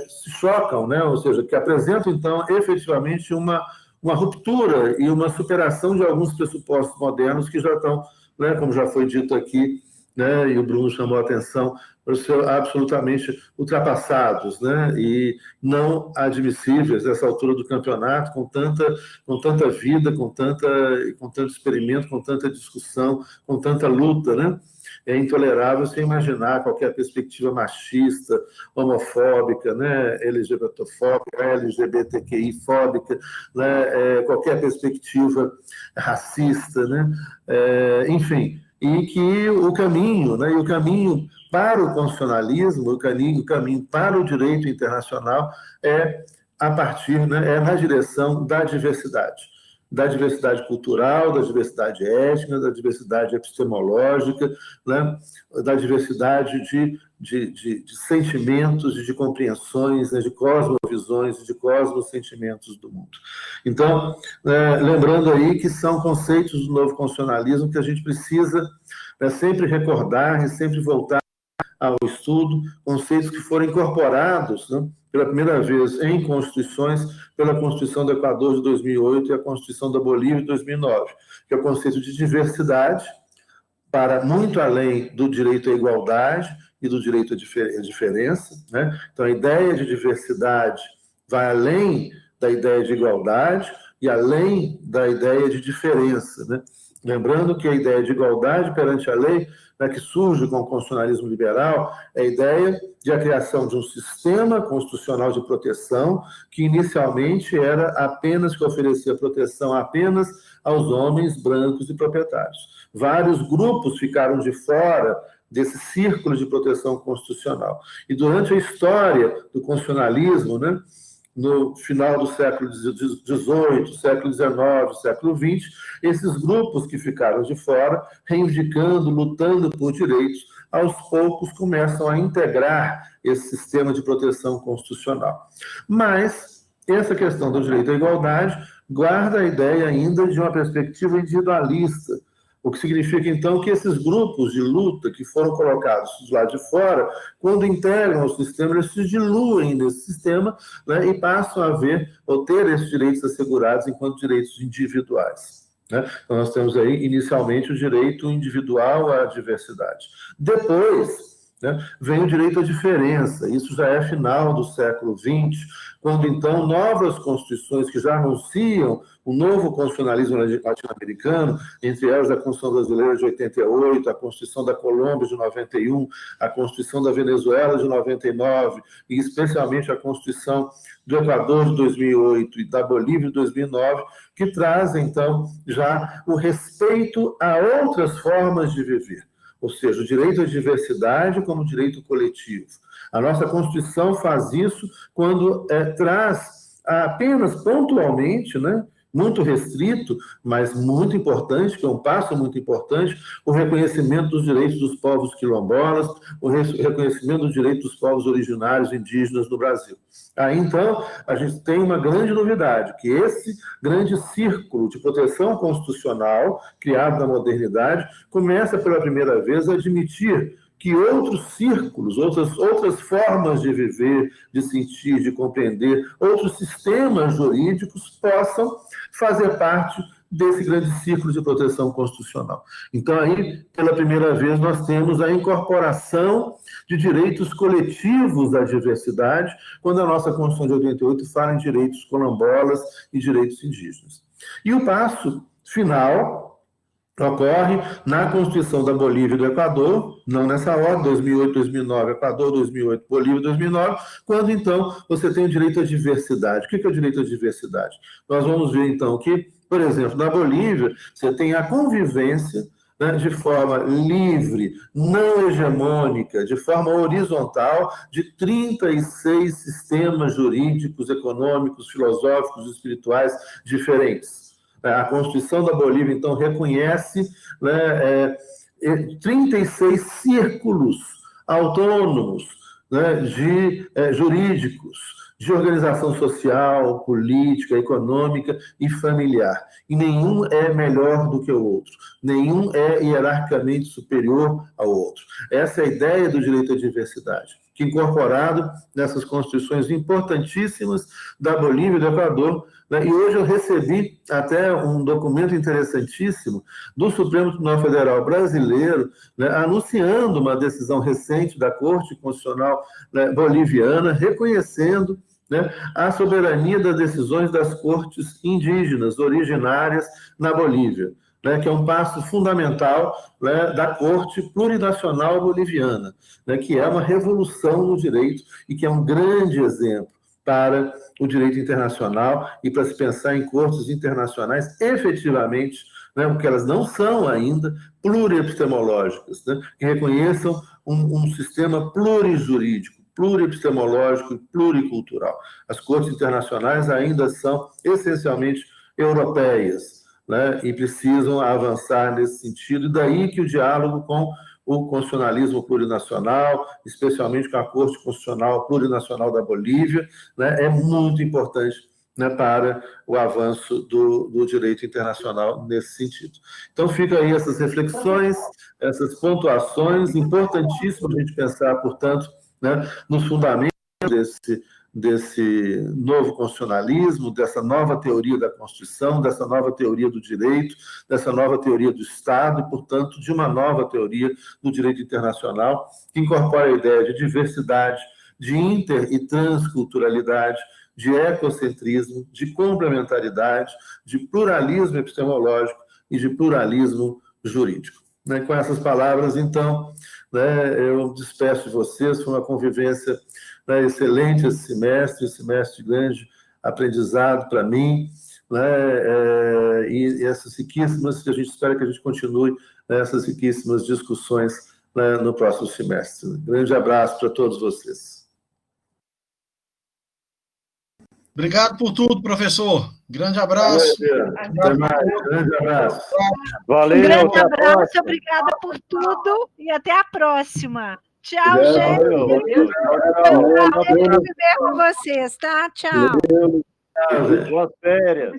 se chocam, né, ou seja, que apresentam, então, efetivamente uma ruptura e uma superação de alguns pressupostos modernos que já estão, né, como já foi dito aqui, né, e o Bruno chamou a atenção, para ser absolutamente ultrapassados, né, e não admissíveis nessa altura do campeonato, com tanta vida, com tanto experimento, com tanta discussão, com tanta luta, né? É intolerável você imaginar qualquer perspectiva machista, homofóbica, né, LGBTQI-fóbica, né, qualquer perspectiva racista, né, enfim, e que o caminho, né, para o constitucionalismo, o caminho para o direito internacional é a partir, né, é na direção da diversidade cultural, da diversidade étnica, da diversidade epistemológica, né, da diversidade de sentimentos, de compreensões, né, de cosmovisões, de cosmosentimentos do mundo. Então, lembrando aí que são conceitos do novo constitucionalismo que a gente precisa, né, sempre recordar e sempre voltar ao estudo, conceitos que foram incorporados, né, pela primeira vez em constituições, pela Constituição do Equador de 2008 e a Constituição da Bolívia de 2009, que é o conceito de diversidade, para muito além do direito à igualdade e do direito à diferença, né? Então, a ideia de diversidade vai além da ideia de igualdade e além da ideia de diferença, né? Lembrando que a ideia de igualdade perante a lei, né, que surge com o constitucionalismo liberal, é a ideia de a criação de um sistema constitucional de proteção que inicialmente era apenas que oferecia proteção apenas aos homens brancos e proprietários. Vários grupos ficaram de fora desse círculo de proteção constitucional. E durante a história do constitucionalismo, né, no final do século XVIII, século XIX, século XX, esses grupos que ficaram de fora, reivindicando, lutando por direitos, aos poucos começam a integrar esse sistema de proteção constitucional. Mas essa questão do direito à igualdade guarda a ideia ainda de uma perspectiva individualista, o que significa, então, que esses grupos de luta que foram colocados do lado de fora, quando integram o sistema, eles se diluem nesse sistema, né, e passam a ver ou ter esses direitos assegurados enquanto direitos individuais, né? Então, nós temos aí, inicialmente, o direito individual à diversidade. Depois, né, vem o direito à diferença. Isso já é final do século XX, quando, então, novas constituições que já anunciam o novo constitucionalismo latino-americano, entre elas a Constituição Brasileira de 88, a Constituição da Colômbia de 91, a Constituição da Venezuela de 99, e especialmente a Constituição do Equador de 2008 e da Bolívia de 2009, que trazem, então, já o respeito a outras formas de viver, ou seja, o direito à diversidade como direito coletivo. A nossa Constituição faz isso quando traz apenas pontualmente, né, muito restrito, mas muito importante, que é um passo muito importante, o reconhecimento dos direitos dos povos quilombolas, o reconhecimento dos direitos dos povos originários indígenas no Brasil. Aí, então, a gente tem uma grande novidade, que esse grande círculo de proteção constitucional, criado na modernidade, começa pela primeira vez a admitir que outros círculos, outras formas de viver, de sentir, de compreender, outros sistemas jurídicos possam fazer parte desse grande círculo de proteção constitucional. Então, aí, pela primeira vez, nós temos a incorporação de direitos coletivos à diversidade, quando a nossa Constituição de 88 fala em direitos quilombolas e direitos indígenas. E o passo final ocorre na Constituição da Bolívia e do Equador, não nessa ordem, 2008, 2009, Equador, 2008, Bolívia, 2009, quando, então, você tem o direito à diversidade. O que é o direito à diversidade? Nós vamos ver, então, que, por exemplo, na Bolívia, você tem a convivência, né, de forma livre, não hegemônica, de forma horizontal, de 36 sistemas jurídicos, econômicos, filosóficos, espirituais diferentes. A Constituição da Bolívia, então, reconhece, né, 36 círculos autônomos, né, jurídicos, de organização social, política, econômica e familiar. E nenhum é melhor do que o outro. Nenhum é hierarquicamente superior ao outro. Essa é a ideia do direito à diversidade, que incorporado nessas constituições importantíssimas da Bolívia e do Equador, né? E hoje eu recebi até um documento interessantíssimo do Supremo Tribunal Federal brasileiro, né, anunciando uma decisão recente da Corte Constitucional, né, boliviana, reconhecendo, né, a soberania das decisões das cortes indígenas originárias na Bolívia, né, que é um passo fundamental, né, da Corte Plurinacional Boliviana, né, que é uma revolução no direito e que é um grande exemplo para o direito internacional e para se pensar em cortes internacionais efetivamente né, porque elas não são ainda pluriepistemológicas, né, que reconheçam um sistema plurijurídico, pluriepistemológico e pluricultural. As cortes internacionais ainda são essencialmente europeias, né, e precisam avançar nesse sentido, e daí que o diálogo com o constitucionalismo plurinacional, especialmente com a Corte Constitucional Plurinacional da Bolívia, né, é muito importante, né, para o avanço do direito internacional nesse sentido. Então, fica aí essas reflexões, essas pontuações, importantíssimo a gente pensar, portanto, né, nos fundamentos desse novo constitucionalismo, dessa nova teoria da Constituição, dessa nova teoria do direito, dessa nova teoria do Estado e, portanto, de uma nova teoria do direito internacional que incorpora a ideia de diversidade, de inter- e transculturalidade, de ecocentrismo, de complementaridade, de pluralismo epistemológico e de pluralismo jurídico. Né? Com essas palavras, então, né, eu despeço de vocês, foi uma convivência, né, excelente esse semestre de grande aprendizado para mim, né, e essas riquíssimas, que a gente espera que a gente continue, né, essas riquíssimas discussões, né, no próximo semestre. Grande abraço para todos vocês. Obrigado por tudo, professor. Grande abraço. Até mais. Grande abraço. Valeu. Um grande abraço, obrigada por tudo e até a próxima. Tchau, gente. Foi um prazer conviver com vocês, tá? Tchau. Boas férias.